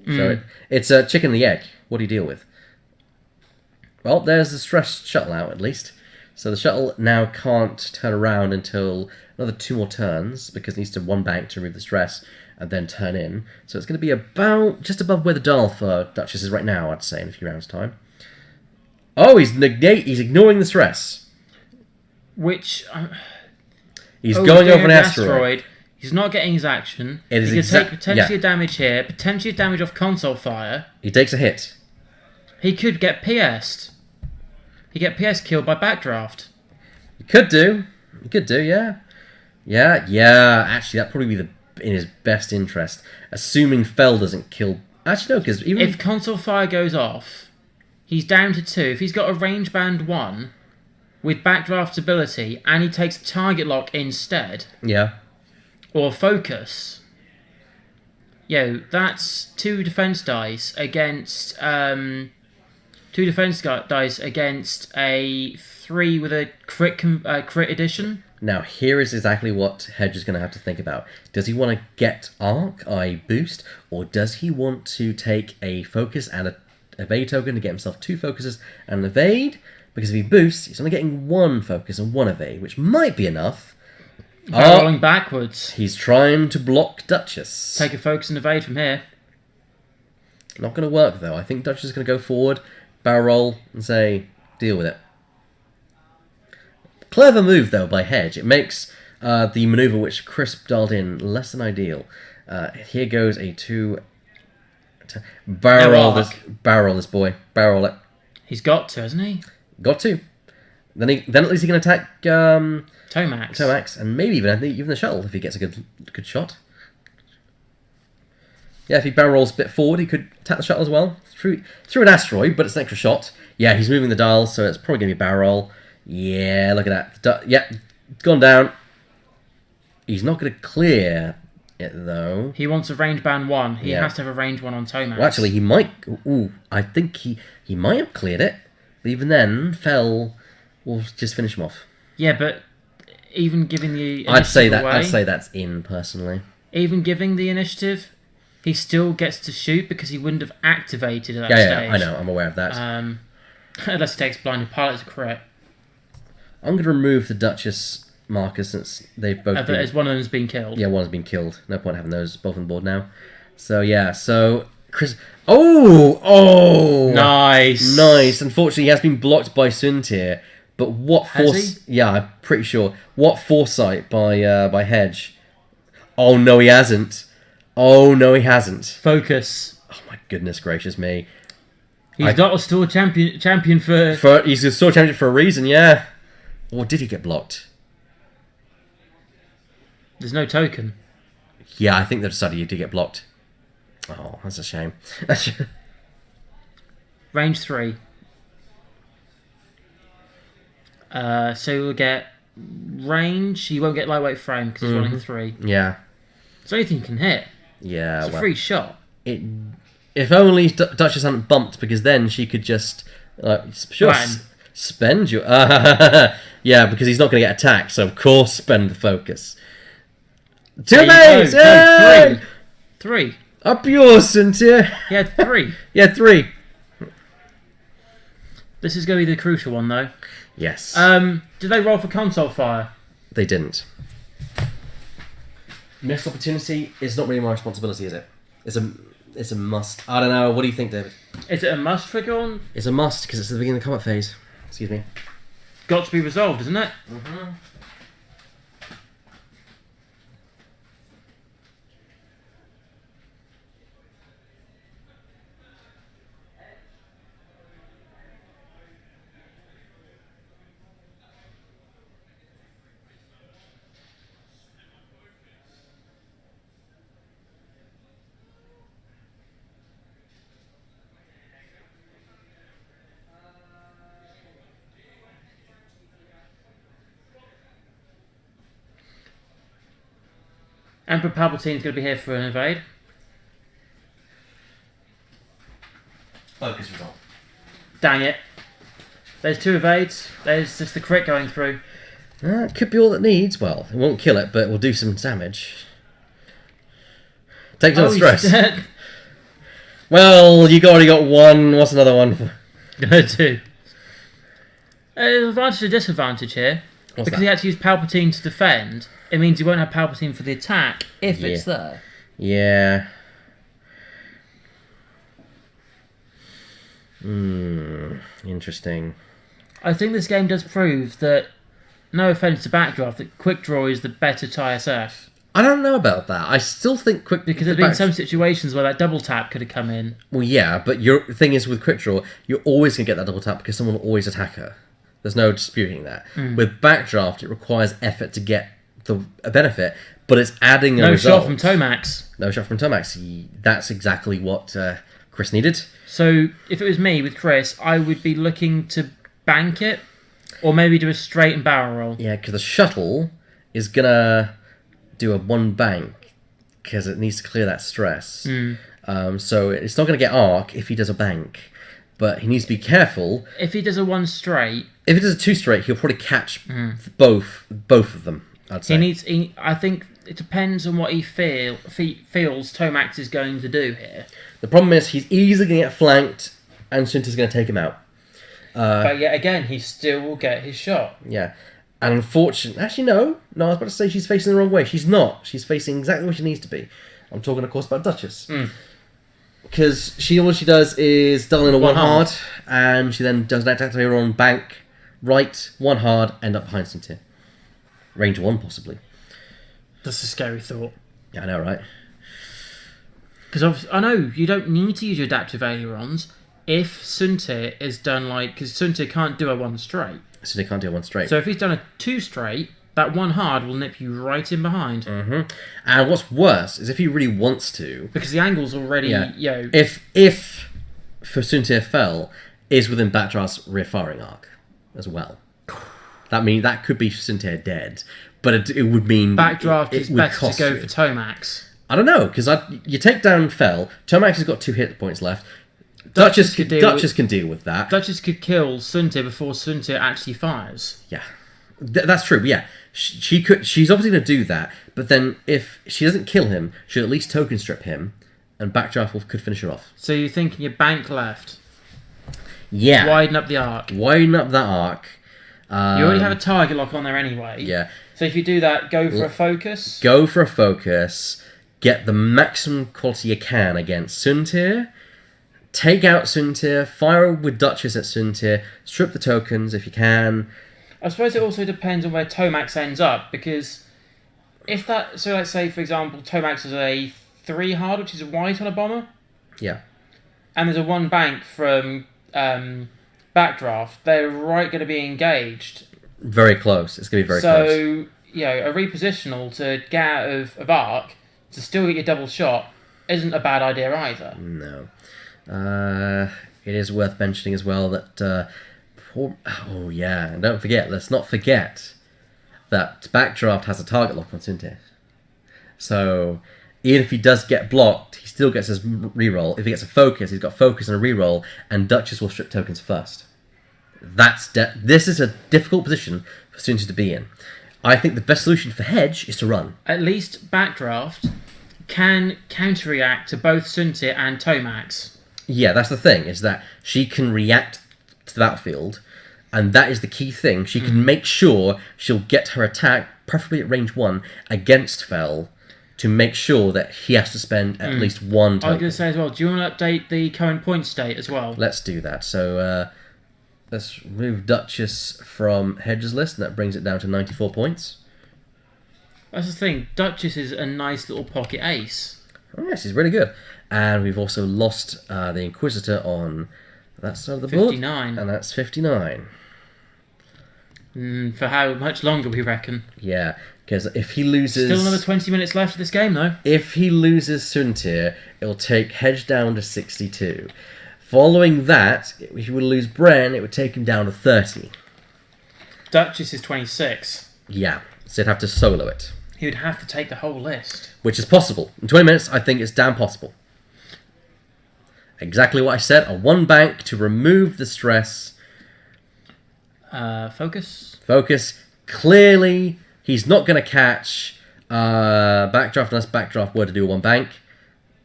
So it's a chicken and the egg. What do you deal with? Well, there's the stress shuttle out at least. So the shuttle now can't turn around until another 2 more turns because it needs to one bank to remove the stress and then turn in. So it's going to be about just above where the dial for Duchess is right now, I'd say, in a few rounds' time. Oh, he's ignoring the stress. Which... he's going over an asteroid. He's not getting his action. It is he could take potentially damage here, potentially damage off console fire. He takes a hit. He could get PS'd. He get PS killed by Backdraft. He could do. Yeah. Actually, that'd probably be in his best interest. Assuming Fell doesn't kill... Actually, no, because even... If console fire goes off, he's down to 2. If he's got a range band 1 with Backdraft's ability and he takes target lock instead... Yeah. Or focus. That's 2 defense dice against... 2 defense dice against a 3 with a crit addition. Now, here is exactly what Hedge is going to have to think about. Does he want to get Arc, boost, or does he want to take a focus and a evade token to get himself 2 focuses and an evade? Because if he boosts, he's only getting 1 focus and 1 evade, which might be enough. Rolling backwards. He's trying to block Duchess. Take a focus and evade from here. Not going to work, though. I think Duchess is going to go forward, barrel roll, and say, deal with it. Clever move, though, by Hedge. It makes the maneuver which Crisp dialed in less than ideal. Here goes a 2... Barrel this boy. Barrel it. He's got to, hasn't he? Got to. Then at least he can attack Tomax, and maybe even the shuttle if he gets a good shot. Yeah, if he barrel rolls a bit forward, he could attack the shuttle as well through an asteroid, but it's an extra shot. Yeah, he's moving the dial, so it's probably gonna be barrel roll. Yeah, look at that. Yeah, gone down. He's not gonna clear it though. He wants a range band 1. He has to have a range 1 on Tomax. Well, actually, he might. Ooh, I think he might have cleared it. But even then, Fell will just finish him off. Yeah, but even giving the I'd say that's in personally. Even giving the initiative, he still gets to shoot because he wouldn't have activated at that stage. Yeah, I know. I'm aware of that. Unless he takes blinded pilot to crit. I'm going to remove the Duchess markers since they've both been... As one of them's been killed. Yeah, one's been killed. No point having those both on board now. So, yeah. So, Chris... Oh! Nice. Unfortunately, he has been blocked by Suntir. But what force... Yeah, I'm pretty sure. What foresight by Hedge. Oh, no, he hasn't. Focus. Oh, my goodness gracious me. He's not a store champion for... He's a store champion for a reason, yeah. Or did he get blocked? There's no token. Yeah, I think they decided he did get blocked. Oh, that's a shame. Range 3. So we'll get range. You won't get lightweight frame because he's rolling 3. Yeah. So anything can hit. Yeah, it's a free shot. If only Duchess hadn't bumped, because then she could just spend your... yeah, because he's not going to get attacked, so of course spend the focus. 2 mates! No, 3. Up yours, Cynthia. He had 3. Yeah, 3. This is going to be the crucial one, though. Yes. Did they roll for console fire? They didn't. Missed opportunity is not really my responsibility, is it? It's a must. I don't know. What do you think, David? Is it a must for Gorn? It's a must because it's the beginning of the combat phase. Excuse me. Got to be resolved, isn't it? Mm-hmm. Emperor Palpatine's going to be here for an invade. Focus result. Dang it. There's 2 evades. There's just the crit going through. It could be all it needs. Well, it won't kill it, but it will do some damage. Takes on stress. He's dead. Well, you already got 1. What's another one? 2. There's advantage and disadvantage here. What's because that? he had to use Palpatine to defend, it means you won't have Palpatine for the attack if it's there. Yeah. Interesting. I think this game does prove that, no offence to Backdraft, that Quick Draw is the better TISF. I don't know about that. I still think quick... Because there have been some situations where that double tap could have come in. Well, yeah, but your thing is with quick draw, you're always going to get that double tap because someone will always attack her. There's no disputing that. With backdraft, it requires effort to get a benefit, but it's adding a result. No shot from Tomax. No shot from Tomax. That's exactly what Chris needed. So, if it was me with Chris, I would be looking to bank it, or maybe do a straight and barrel roll. Yeah, because the shuttle is going to do a 1 bank because it needs to clear that stress. So it's not going to get arc if he does a bank, but he needs to be careful. If he does a 1 straight, if he does a 2 straight, he'll probably catch both of them. I'd say I think it depends on what he feels Tomax is going to do here. the problem is he's easily going to get flanked, and Sunta's going to take him out. But yet again, he still will get his shot. Yeah. And unfortunately... Actually, no. No, I was about to say she's facing the wrong way. She's not. She's facing exactly where she needs to be. I'm talking, of course, about Duchess. Because all she does is dial in a 1 hard, and she then does an attack to on bank, right, 1 hard, end up behind Suntir. Range 1, possibly. That's a scary thought. Yeah, I know, right? Because I know you don't need to use your adaptive ailerons if Suntir is done because Suntir can't do a 1 straight. So they can't do 1 straight. So if he's done a 2 straight, that 1 hard will nip you right in behind. And what's worse is if he really wants to... Because the angle's already, If for Suntir fell, is within Backdraft's rear firing arc as well. That could be Suntir dead, but it would mean... Backdraft is better to go for Tomax. I don't know, because you take down Fell, Tomax has got 2 hit points left. Duchess can deal with that. Duchess could kill Suntir before Suntir actually fires. Yeah, that's true. But yeah, she could. She's obviously going to do that. But then, if she doesn't kill him, she'll at least token strip him, and Backdraft could finish her off. So you're thinking your bank left. Yeah. Widen up the arc. Widen up that arc. You already have a target lock on there anyway. Yeah. So if you do that, go for a focus. Go for a focus. Get the maximum quality you can against Suntir. Take out Suntir, fire with Duchess at Suntir, strip the tokens if you can. I suppose it also depends on where Tomax ends up, because if that... So let's say, for example, Tomax is a 3 hard, which is a white on a bomber. Yeah. And there's a 1 bank from Backdraft. They're going to be engaged. Very close. It's going to be very close. So, a repositional to get out of arc, to still get your double shot, isn't a bad idea either. No. It is worth mentioning as well that and don't forget, let's not forget that Backdraft has a target lock on Suntir. So even if he does get blocked, he still gets his reroll. If he gets a focus, he's got focus and a reroll, and Duchess will strip tokens first. This is a difficult position for Suntir to be in. I think the best solution for Hedge is to run. At least Backdraft can counter-react to both Suntir and Tomax. Yeah, that's the thing, is that she can react to the battlefield, and that is the key thing. She can make sure she'll get her attack, preferably at range 1, against Fell, to make sure that he has to spend at least 1 token. I was going to say as well, do you want to update the current point state as well? Let's do that. So, let's remove Duchess from Hedge's list, and that brings it down to 94 points. That's the thing, Duchess is a nice little pocket ace. Oh, yes, he's really good. And we've also lost the Inquisitor on that side of the board. 59. And that's 59. For how much longer, we reckon? Yeah, because if he loses... Still another 20 minutes left of this game, though. If he loses Suntir, it'll take Hedge down to 62. Following that, if he would lose Bren, it would take him down to 30. Duchess is 26. Yeah, so he'd have to solo it. He would have to take the whole list. Which is possible. In 20 minutes, I think it's damn possible. Exactly what I said. A 1 bank to remove the stress. Focus. Focus. Clearly, he's not going to catch backdraft unless backdraft were to do a 1 bank.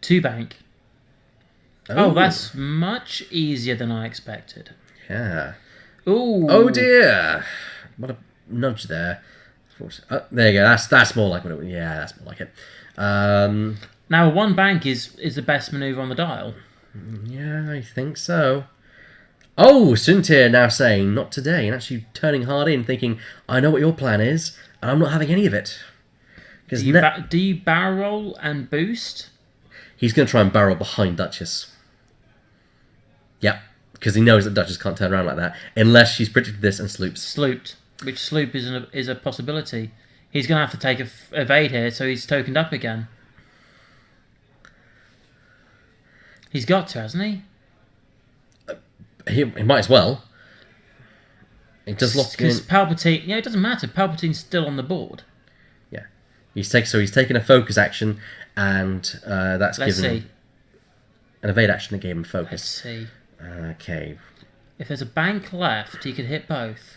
2 bank. Oh, that's much easier than I expected. Yeah. Ooh. Oh dear. What a nudge there. There you go. That's more like what it. Yeah, that's more like it. Now, 1 bank is the best maneuver on the dial. Yeah, I think so. Oh, Suntir now saying not today, and actually turning hard in, thinking I know what your plan is, and I'm not having any of it. Do you barrel roll and boost? He's going to try and barrel behind Duchess. Yep, because he knows that Duchess can't turn around like that unless she's predicted this and sloops. Slooped, which sloop is a possibility. He's going to have to take a evade here, so he's tokened up again. He's got to, hasn't he? He might as well. It does lock in. Because Palpatine... Yeah, it doesn't matter. Palpatine's still on the board. Yeah. He's taken a focus action, and that's Let's given see. an evade action that gave him focus. Let's see. Okay. If there's a bank left, he could hit both.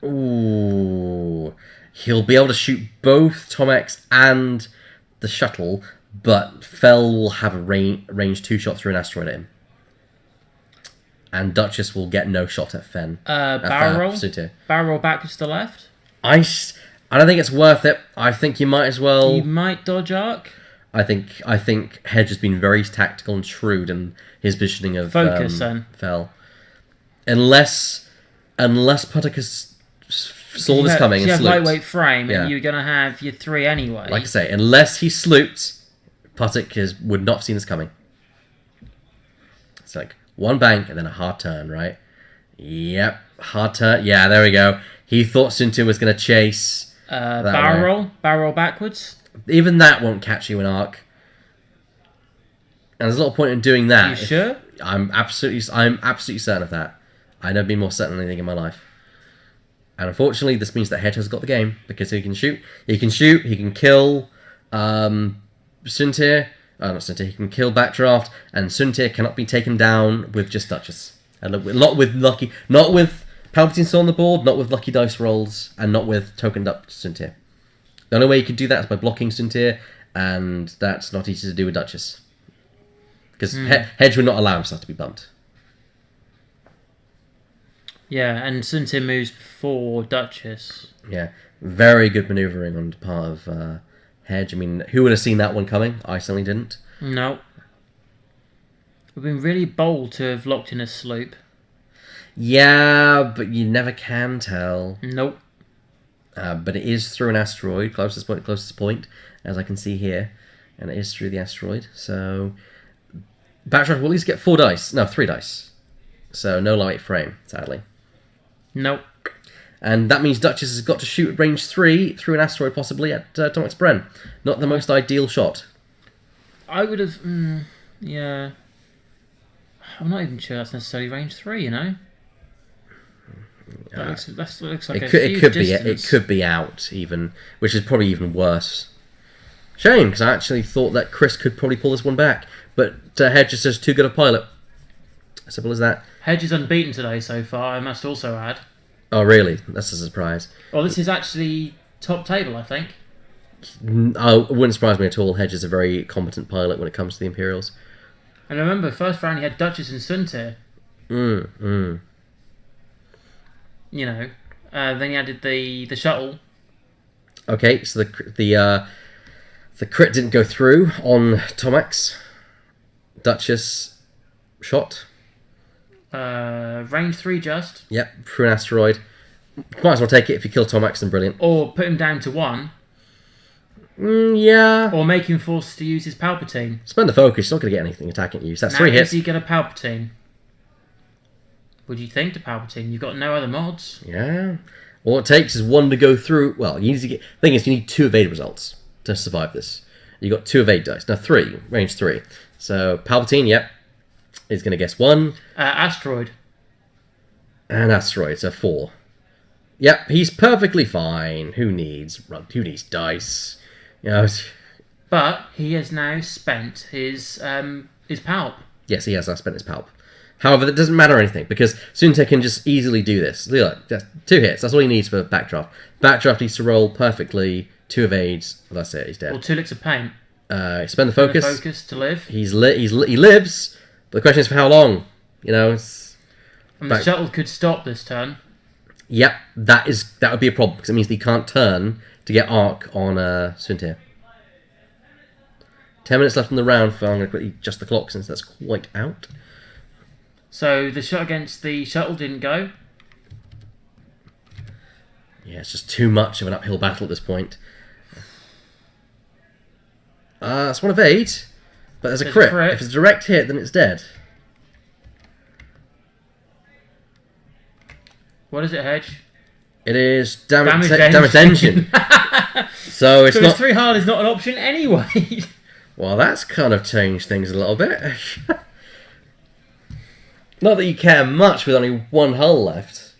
Ooh. He'll be able to shoot both Tom X and the shuttle, but Fel will have a range 2 shot through an asteroid at him. And Duchess will get no shot at Fen. Barrel roll? Barrel roll backwards to the left? I don't think it's worth it. I think you might as well... You might dodge arc? I think Hedge has been very tactical and shrewd in his positioning of Focus, then. Fel. Unless Puttock saw this coming and you have slooped. lightweight frame, Yeah. and you're going to have your 3 anyway. Like I say, unless he slooped, Puttock would not have seen this coming. It's like 1 bank and then a hard turn, right? Yep, hard turn. Yeah, there we go. He thought Suntir was going to chase. Barrel roll backwards. Even that won't catch you in arc. And there's a little point in doing that. You sure? I'm absolutely certain of that. I've never been more certain of anything in my life. And unfortunately, this means that Hedge has got the game because he can shoot. He can kill Suntir. Not Suntir. He can kill Backdraft, and Suntir cannot be taken down with just Duchess. And not with Palpatine still on the board, not with lucky dice rolls, and not with tokened up Suntir. The only way you can do that is by blocking Suntir, and that's not easy to do with Duchess. Because Hedge would not allow himself to be bumped. Yeah, and Suntir moves before Duchess. Yeah, very good manoeuvring on the part of Hedge. I mean, who would have seen that one coming? I certainly didn't. No. We've been really bold to have locked in a sloop. Yeah, but you never can tell. Nope. But it is through an asteroid, closest point, as I can see here. And it is through the asteroid. So, Backdraft will at least get 4 dice. No, 3 dice. So, no light frame, sadly. Nope. And that means Duchess has got to shoot at range 3 through an asteroid, possibly at Tom X Bren. Not the most ideal shot. I would have... yeah. I'm not even sure that's necessarily range 3, you know? That looks like it could be out, even, which is probably even worse. Shame, because I actually thought that Chris could probably pull this one back. But Hedge is just too good a pilot. Simple as that. Hedge is unbeaten today so far, I must also add. Oh, really? That's a surprise. Well, this is actually top table, I think. It wouldn't surprise me at all. Hedge is a very competent pilot when it comes to the Imperials. And remember, first round he had Duchess and Suntir. You know, then he added the shuttle. Okay, so the crit didn't go through on Tom X. Duchess shot. Range 3 just. Yep, through an asteroid. Might as well take it if you kill Tom X, then brilliant. Or put him down to 1. Yeah. Or make him forced to use his Palpatine. Spend the focus, you're not going to get anything attacking you. So that's now, 3 hits. Is he going to Palpatine? Would you think to Palpatine? You've got no other mods. Yeah. All it takes is 1 to go through. Well, you need to get. The thing is, you need 2 evade results to survive this. You got 2 evade dice. Now 3, range 3. So Palpatine, yep, is going to guess 1. Asteroid. And asteroid, so 4. Yep, he's perfectly fine. Who needs dice? You know, But he has now spent his palp. yes, he has. I spent his palp. However, that doesn't matter anything because Sunte can just easily do this. Look, that's 2 hits. That's all he needs for Backdraft. Backdraft needs to roll perfectly. 2 evades. Well, that's it. He's dead. Or 2 licks of paint. Spend the focus. Focus to live. He lives. But the question is for how long? You know. And the shuttle could stop this turn. Yep, that would be a problem because it means he can't turn to get arc on Sunte. 10 minutes left in the round. I'm going to quickly adjust the clock since that's quite out. So the shot against the shuttle didn't go. Yeah, it's just too much of an uphill battle at this point. That's 1 of 8, but there's a crit. If it's a direct hit, then it's dead. What is it, Hedge? It is damaged engine. So it's not 3 hard is not an option anyway. Well, that's kind of changed things a little bit. Not that you care much with only 1 hull left.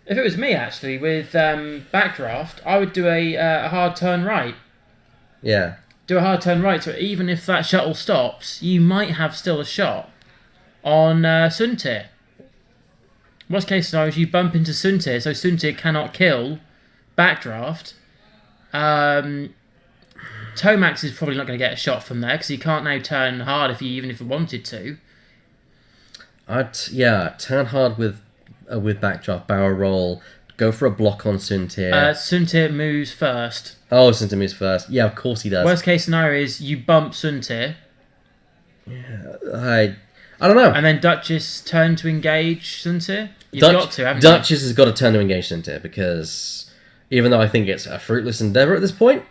If it was me, actually, with Backdraft, I would do a hard turn right. Yeah. Do a hard turn right, so even if that shuttle stops, you might have still a shot on Sunte. Worst case scenario is you bump into Sunte, so Sunte cannot kill Backdraft. Tomax is probably not going to get a shot from there, because he can't now turn hard even if he wanted to. Turn hard with Backdraft, barrel roll, go for a block on Sunte. Sunte moves first. Oh, Sunte moves first. Yeah, of course he does. Worst case scenario is you bump Sunte. Yeah, I don't know. And then Duchess turn to engage Sunte. You've got to, haven't you? Duchess has got to turn to engage Sunte because even though I think it's a fruitless endeavour at this point.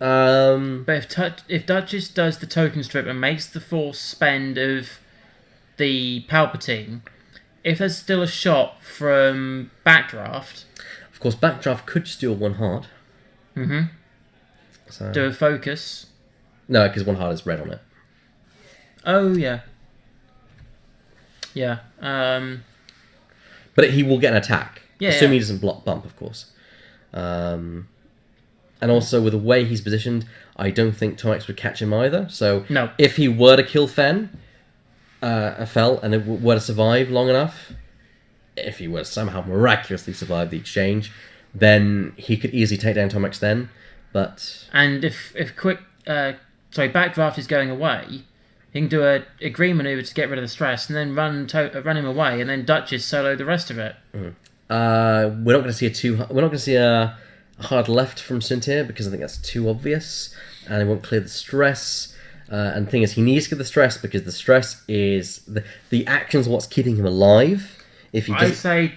But if Duchess does the token strip and makes the force spend of the Palpatine, if there's still a shot from Backdraft... Of course, Backdraft could just do a 1 hard. Mm-hmm. So... Do a focus. No, because 1 hard is red on it. Oh, yeah. Yeah. But he will get an attack. Yeah, assuming he doesn't bump, of course. And also, with the way he's positioned, I don't think Tomax would catch him either. So, no. If he were to kill Fell, and it were to survive long enough, if he were to somehow miraculously survive the exchange, then he could easily take down Tomax then. But if Backdraft is going away, he can do a green maneuver to get rid of the stress, and then run him away, and then Duchess solo the rest of it. We're not going to see a hard left from Sunte because I think that's too obvious, and it won't clear the stress. And the thing is, he needs to get the stress because the stress is the action's what's keeping him alive. If he doesn't...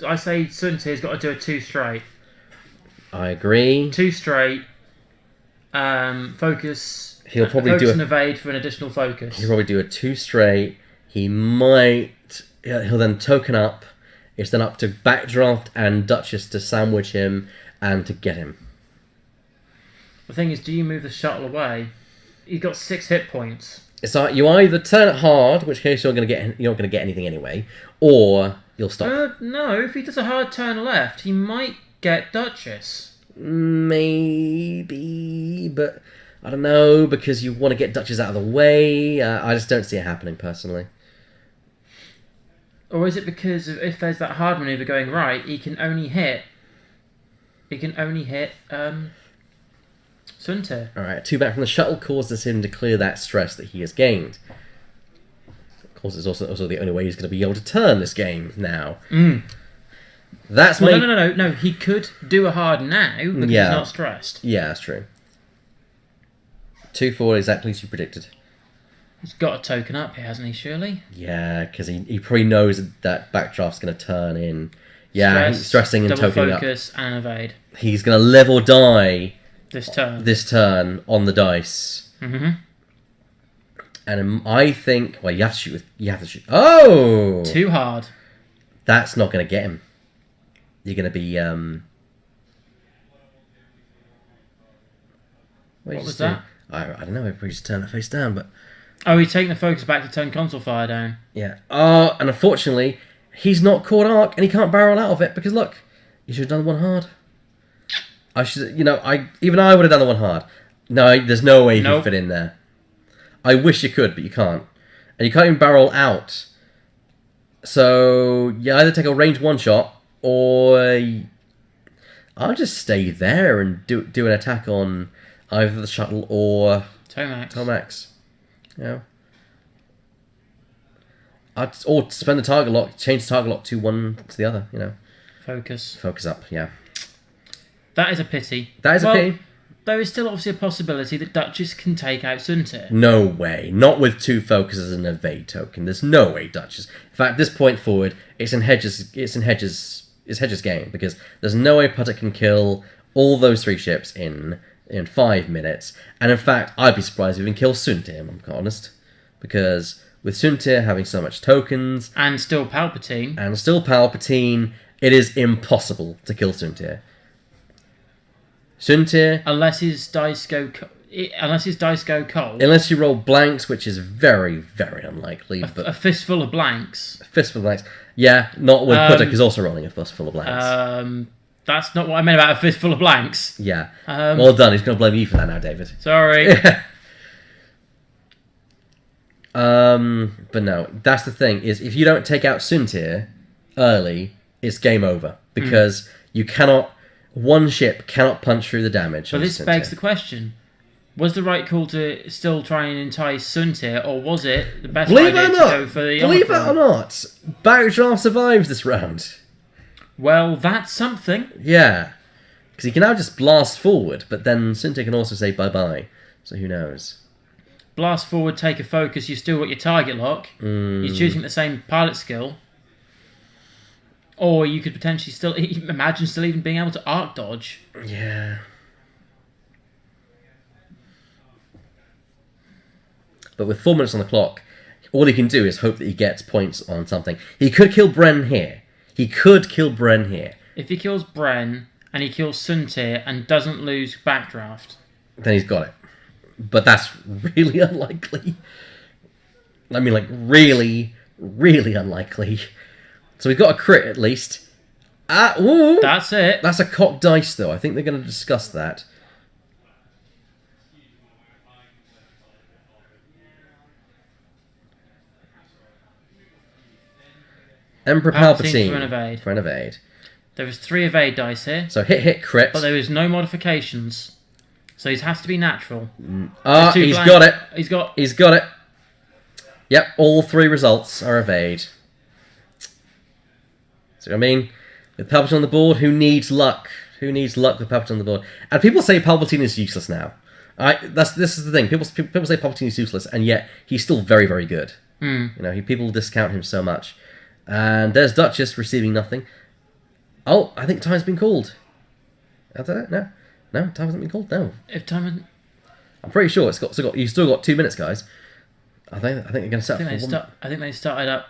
I say Sunte's got to do a 2 straight. I agree. 2 straight. Focus. He'll probably focus and evade for an additional focus. He'll probably do a 2 straight. He might. He'll then token up. It's then up to Backdraft and Duchess to sandwich him and to get him. The thing is, do you move the shuttle away? He's got 6 hit points. It's like you either turn it hard, in which case you're not going to get anything anyway, or you'll stop. No, if he does a hard turn left, he might get Duchess. Maybe, but I don't know, because you want to get Duchess out of the way. I just don't see it happening, personally. Or is it because if there's that hard maneuver going right, he can only hit Sunte. Alright, 2 back from the shuttle causes him to clear that stress that he has gained. Of course, it's also the only way he's going to be able to turn this game now. That's No. He could do a hard now because he's not stressed. Yeah, that's true. 2-4 exactly as you predicted. He's got a token up here, hasn't he, surely? Yeah, because he probably knows that Backdraft's going to turn in. Yeah, he's stressing and tokening up. Double focus and evade. He's going to live or die this turn on the dice. Mm-hmm. And I think... Well, you have to shoot. Oh! 2 hard. That's not going to get him. You're going to be... What was that? I don't know. Maybe just turn it face down, but... Oh, he's taking the focus back to turn console fire down. Yeah. And unfortunately, he's not caught arc, and he can't barrel out of it, because look, You should have done the one hard. I should, even I would have done the one hard. No, there's no way you can fit in there. I wish you could, but you can't. And you can't even barrel out. So, you either take a range one shot, or I'll just stay there and do an attack on either the shuttle or Tomax. Or spend the target lock, change the target lock to one to the other, Focus up, yeah. That is a pity. That is a pity. There is still obviously a possibility that Duchess can take out Suntir. No way. Not with 2 focuses and an evade token. There's no way Duchess. In fact, this point forward, it's Hedge's game, because there's no way Puttock can kill all those 3 ships in 5 minutes. And in fact, I'd be surprised if he can kill Suntir, I'm quite honest. Because with Suntir having so much tokens... And still Palpatine, it is impossible to kill Suntir. Suntir... Unless his dice go cold. Unless you roll blanks, which is very, very unlikely. A fistful of blanks. A fistful of blanks. Yeah, not when Puttock is also rolling a fistful of blanks. That's not what I meant about a fistful of blanks. Yeah. Well done. He's going to blame you for that now, David. Sorry. But no, that's the thing, is if you don't take out Suntir early, it's game over. Because you cannot... One ship cannot punch through the damage. But this begs the question. Was the right call to still try and entice Suntir, or was it the best idea to go for the Believe it or not, Backdraft survives this round. Well, that's something. Yeah. Because he can now just blast forward, but then Suntir can also say bye-bye. So who knows? Blast forward, take a focus, you've still got your target lock. You're choosing the same pilot skill. Or you could potentially still even being able to arc dodge. Yeah. But with 4 minutes on the clock, all he can do is hope that he gets points on something. He could kill Bren here. If he kills Bren and he kills Suntir and doesn't lose Backdraft, then he's got it. But that's really unlikely. I mean, really, really unlikely. So we've got a crit at least. That's it. That's a cocked dice, though. I think they're going to discuss that. Emperor Palpatine for an evade. There was 3 evade dice here. So hit, crit. But there was no modifications. So it has to be natural. He's got it. He's got it. Yep, all 3 results are evade. So I mean, with Palpatine on the board, who needs luck? Who needs luck with Palpatine on the board? And people say Palpatine is useless now. This is the thing. People say Palpatine is useless, and yet he's still very, very good. People discount him so much. And there's Duchess receiving nothing. Oh, I think time's been called. No, time hasn't been called. No. I'm pretty sure you've still got 2 minutes, guys. I think they're going to set up for one. I think they started up.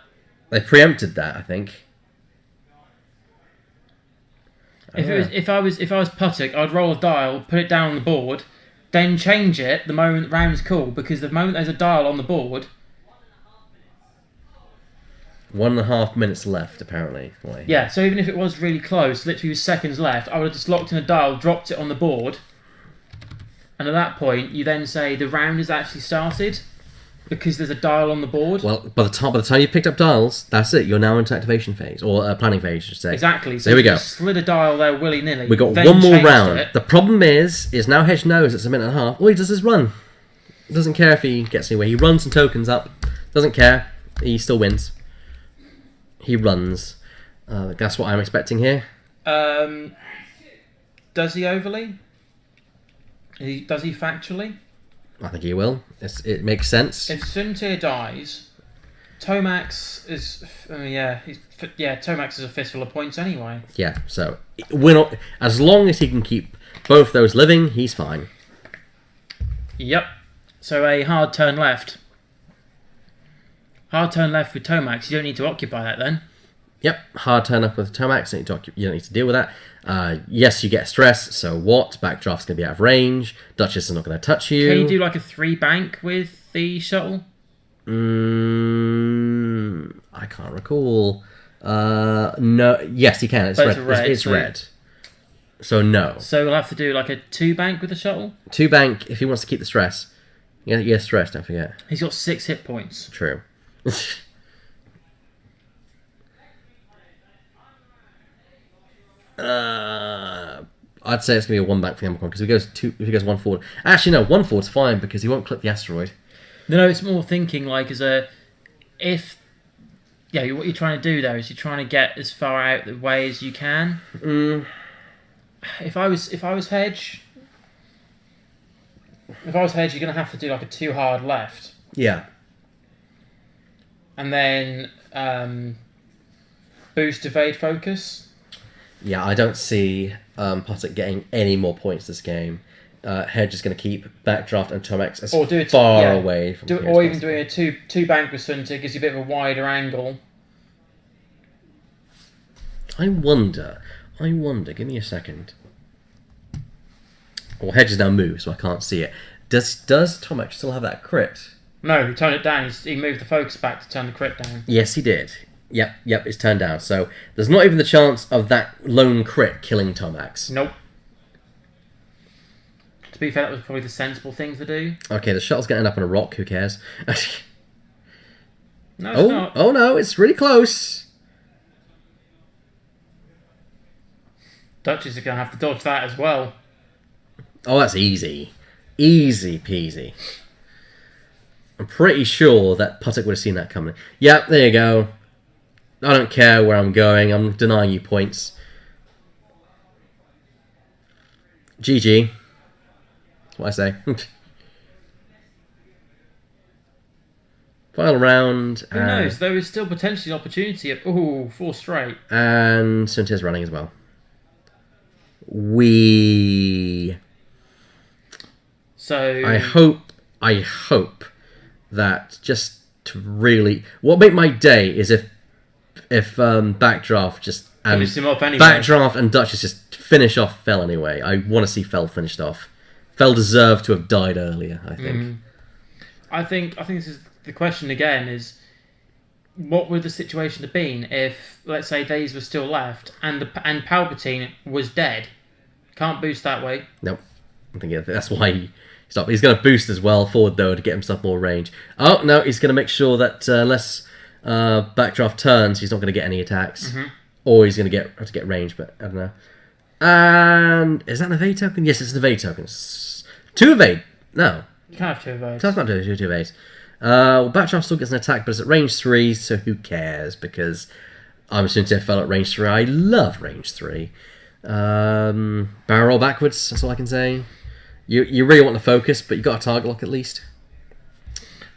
They preempted that, I think. If I was Puttock, I'd roll a dial, put it down on the board, then change it the moment the round's called, because the moment there's a dial on the board... 1.5 minutes left, apparently. Yeah, so even if it was really close, literally with seconds left, I would have just locked in a dial, dropped it on the board, and at that point, you then say the round has actually started, because there's a dial on the board. Well, by the time you picked up dials, that's it. You're now into activation phase, or planning phase, I should say. Exactly. So there we go. Slid a dial there willy-nilly. We got one more round. The problem is now Hedge knows it's a minute and a half. All he does is run. Doesn't care if he gets anywhere. He runs some tokens up. Doesn't care. He still wins. He runs. That's what I'm expecting here. Does he overly? Does he factually? I think he will. It makes sense. If Suntir dies, Tomax is... Tomax is a fistful of points anyway. Yeah, so we're not... As long as he can keep both those living, he's fine. Yep. So a hard turn left. Hard turn left with Tomax. You don't need to occupy that then. Yep, hard turn up with Tomax. You don't need to deal with that. Yes, you get stress, so what? Backdraft's going to be out of range. Duchess is not going to touch you. Can you do like a 3 bank with the shuttle? I can't recall. No. Yes, you can. It's red. It's red. So no. So we'll have to do like a 2 bank with the shuttle. 2 bank if he wants to keep the stress. Yeah, stress, don't forget. He's got 6 hit points. True. I'd say it's gonna be a 1 bank for the Amicron because if he goes 1 forward. Actually, no, 1 forward's fine because he won't clip the asteroid. No, it's more thinking like what you're trying to do there is you're trying to get as far out the way as you can. If I was Hedge, you're gonna have to do like a 2 hard left. Yeah. And then boost evade focus. Yeah, I don't see Puttock getting any more points this game. Hedge is going to keep Backdraft and Tomex as far away from here. Or even doing a two bank with Sunta gives you a bit of a wider angle. I wonder. Give me a second. Well, Hedge is now moved, so I can't see it. Does Tomex still have that crit? No, he turned it down. He moved the focus back to turn the crit down. Yes, he did. Yep, it's turned down. So there's not even the chance of that lone crit killing Tomax. Nope. To be fair, that was probably the sensible thing to do. Okay, the shuttle's getting up on a rock. Who cares? No, it's not. Oh no, it's really close. Duchess are going to have to dodge that as well. Oh, that's easy. Easy peasy. I'm pretty sure that Puttock would have seen that coming. Yep, there you go. I don't care where I'm going. I'm denying you points. GG. That's what I say. Final round. Who knows? There is still potentially an opportunity of 4 straight. And Sunta's running as well. So I hope that just to really what made my day is if Backdraft just and finish him off anyway. Backdraft and Duchess just finish off Fell anyway. I want to see Fell finished off. Fell deserved to have died earlier, I think. I think this is the question again is what would the situation have been if, let's say, Days were still left and Palpatine was dead? Can't boost that way. Nope. I think that's why he stopped. He's going to boost as well forward though to get himself more range. Oh no, he's going to make sure that unless Backdraft turns, he's not going to get any attacks, or he's going to get range. But I don't know. And is that an evade token? Yes, it's an evade token. 2 evade. No, you can't have 2 evades. That's not 2 evades. Well, Backdraft still gets an attack, but it's at range 3, so who cares? Because I'm assuming to fell at range 3. I love range 3. Barrel roll backwards. That's all I can say. You really want to focus, but you got a target lock at least.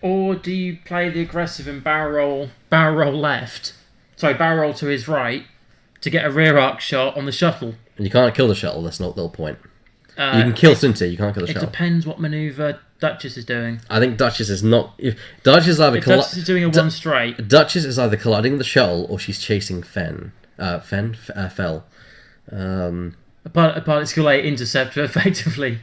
Or do you play the aggressive and barrel left? Sorry, barrel roll to his right to get a rear arc shot on the shuttle. And you can't kill the shuttle. That's not the point. You can kill Sunta. You can't kill the shuttle. It depends what maneuver Duchess is doing. I think Duchess is not. If Duchess is doing a 1 straight. Duchess is either colliding the shuttle or she's chasing Fell. A particulate interceptor, effectively.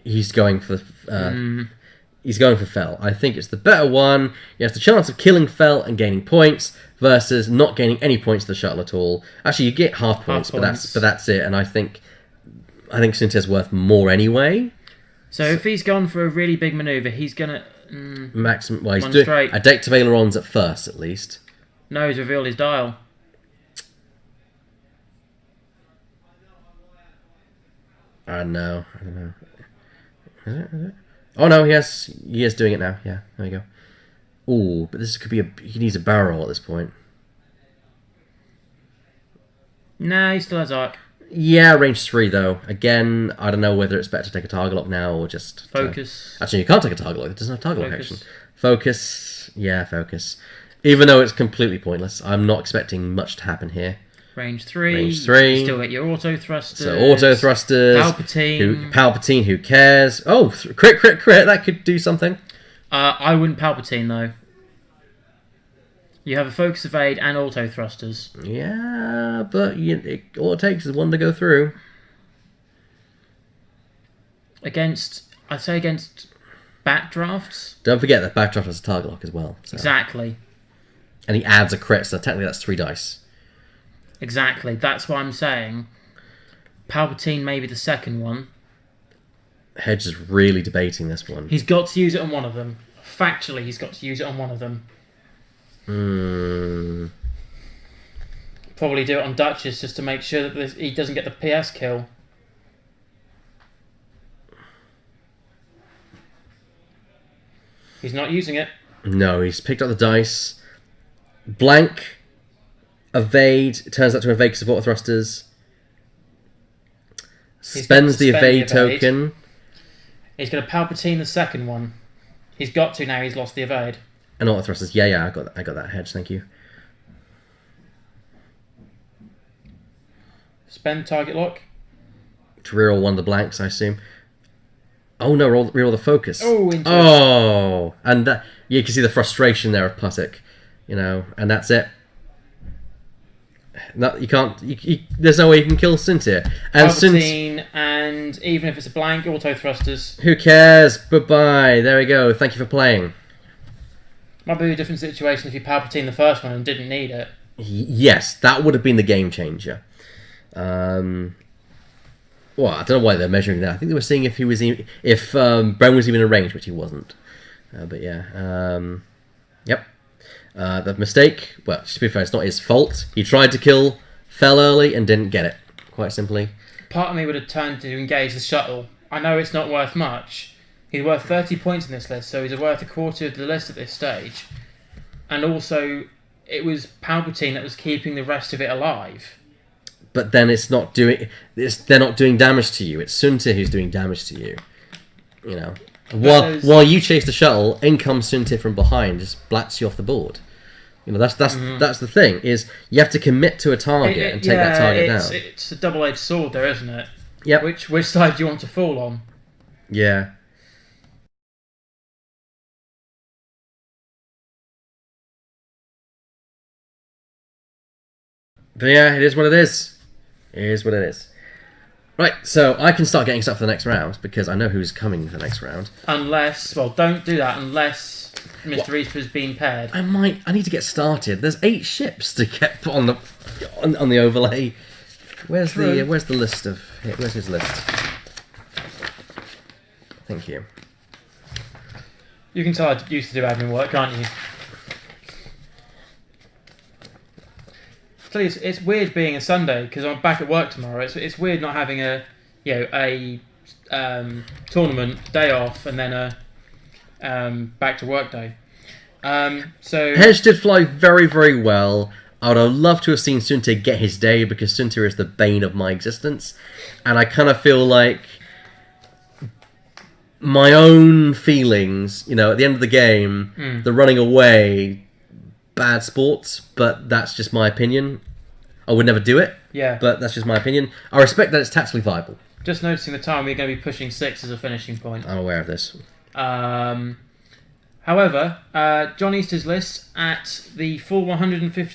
He's going for Fell. I think it's the better one. He has the chance of killing Fell and gaining points versus not gaining any points to the shuttle at all. Actually, you get half points, but that's it. And I think Sunta's worth more anyway. So if he's gone for a really big maneuver, he's gonna maximum. Well, he's doing a deck to ailerons at first, at least. No, he's revealed his dial. I don't know. Is it? Oh no, he is doing it now. Yeah, there you go. Ooh, but this could be he needs a barrel at this point. Nah, he still has arc. Yeah, range 3 though. Again, I don't know whether it's better to take a target lock now or just focus. Actually, you can't take a target lock. It doesn't have target lock action. Focus. Yeah, focus. Even though it's completely pointless, I'm not expecting much to happen here. Range 3. You still get your auto thrusters. So auto thrusters. Palpatine. Who cares? Oh, crit! That could do something. I wouldn't Palpatine though. You have a focus evade and auto thrusters. Yeah, but all it takes is one to go through. Against backdrafts. Don't forget that backdraft has a target lock as well. So. Exactly. And he adds a crit, so technically that's 3 dice. Exactly. That's why I'm saying Palpatine may be the second one. Hedge is really debating this one. He's got to use it on one of them. Factually, he's got to use it on one of them. Probably do it on Duchess just to make sure that he doesn't get the PS kill. He's not using it. No, he's picked up the dice. Blank. Evade. Turns out to evade because of auto thrusters. Spends the evade token. He's going to Palpatine the second one. He's got to now. He's lost the evade. And auto thrusters. Yeah, I got that Hedge. Thank you. Spend target lock. To reroll one of the blanks, I assume. Oh no, reroll the focus. Oh, and that, you can see the frustration there of Puttock, and that's it. No, you can't. There's no way you can kill Cynthia. And Palpatine, and even if it's a blank, auto thrusters. Who cares? Bye. There we go. Thank you for playing. Might be a different situation if you Palpatine the first one and didn't need it. Yes, that would have been the game changer. Well, I don't know why they're measuring that. I think they were seeing if Bren was even in range, which he wasn't. But yeah, yep. The mistake. Well, to be fair, it's not his fault. He tried to kill, fell early, and didn't get it. Quite simply. Part of me would have turned to engage the shuttle. I know it's not worth much. He's worth 30 points in this list, so he's worth a quarter of the list at this stage. And also, it was Palpatine that was keeping the rest of it alive. But then they're not doing damage to you. It's Sunta who's doing damage to you. While you chase the shuttle, in comes Sunta from behind, just blats you off the board. That's the thing, is you have to commit to a target and take that target down. It's a double-edged sword there, isn't it? Yep. Which side do you want to fall on? Yeah. But yeah, it is what it is. It is what it is. Right, so I can start getting stuff for the next round because I know who's coming for the next round. Don't do that unless Mr. Easter has been paired. I need to get started. There's 8 ships to get put on the overlay. Where's the list of? Where's his list? Thank you. You can tell I used to do admin work, can't you? Tell you, it's weird being a Sunday because I'm back at work tomorrow. It's weird not having a tournament day off and then a back to work day. So Hedge did fly very, very well. I would have loved to have seen Sunta get his day because Sunta is the bane of my existence, and I kind of feel like my own feelings. At the end of the game, the running away. Bad sports, but that's just my opinion. I would never do it. Yeah. But that's just my opinion. I respect that it's tactically viable. Just noticing the time, we're going to be pushing 6 as a finishing point. I'm aware of this. However, John Easter's list at the full 150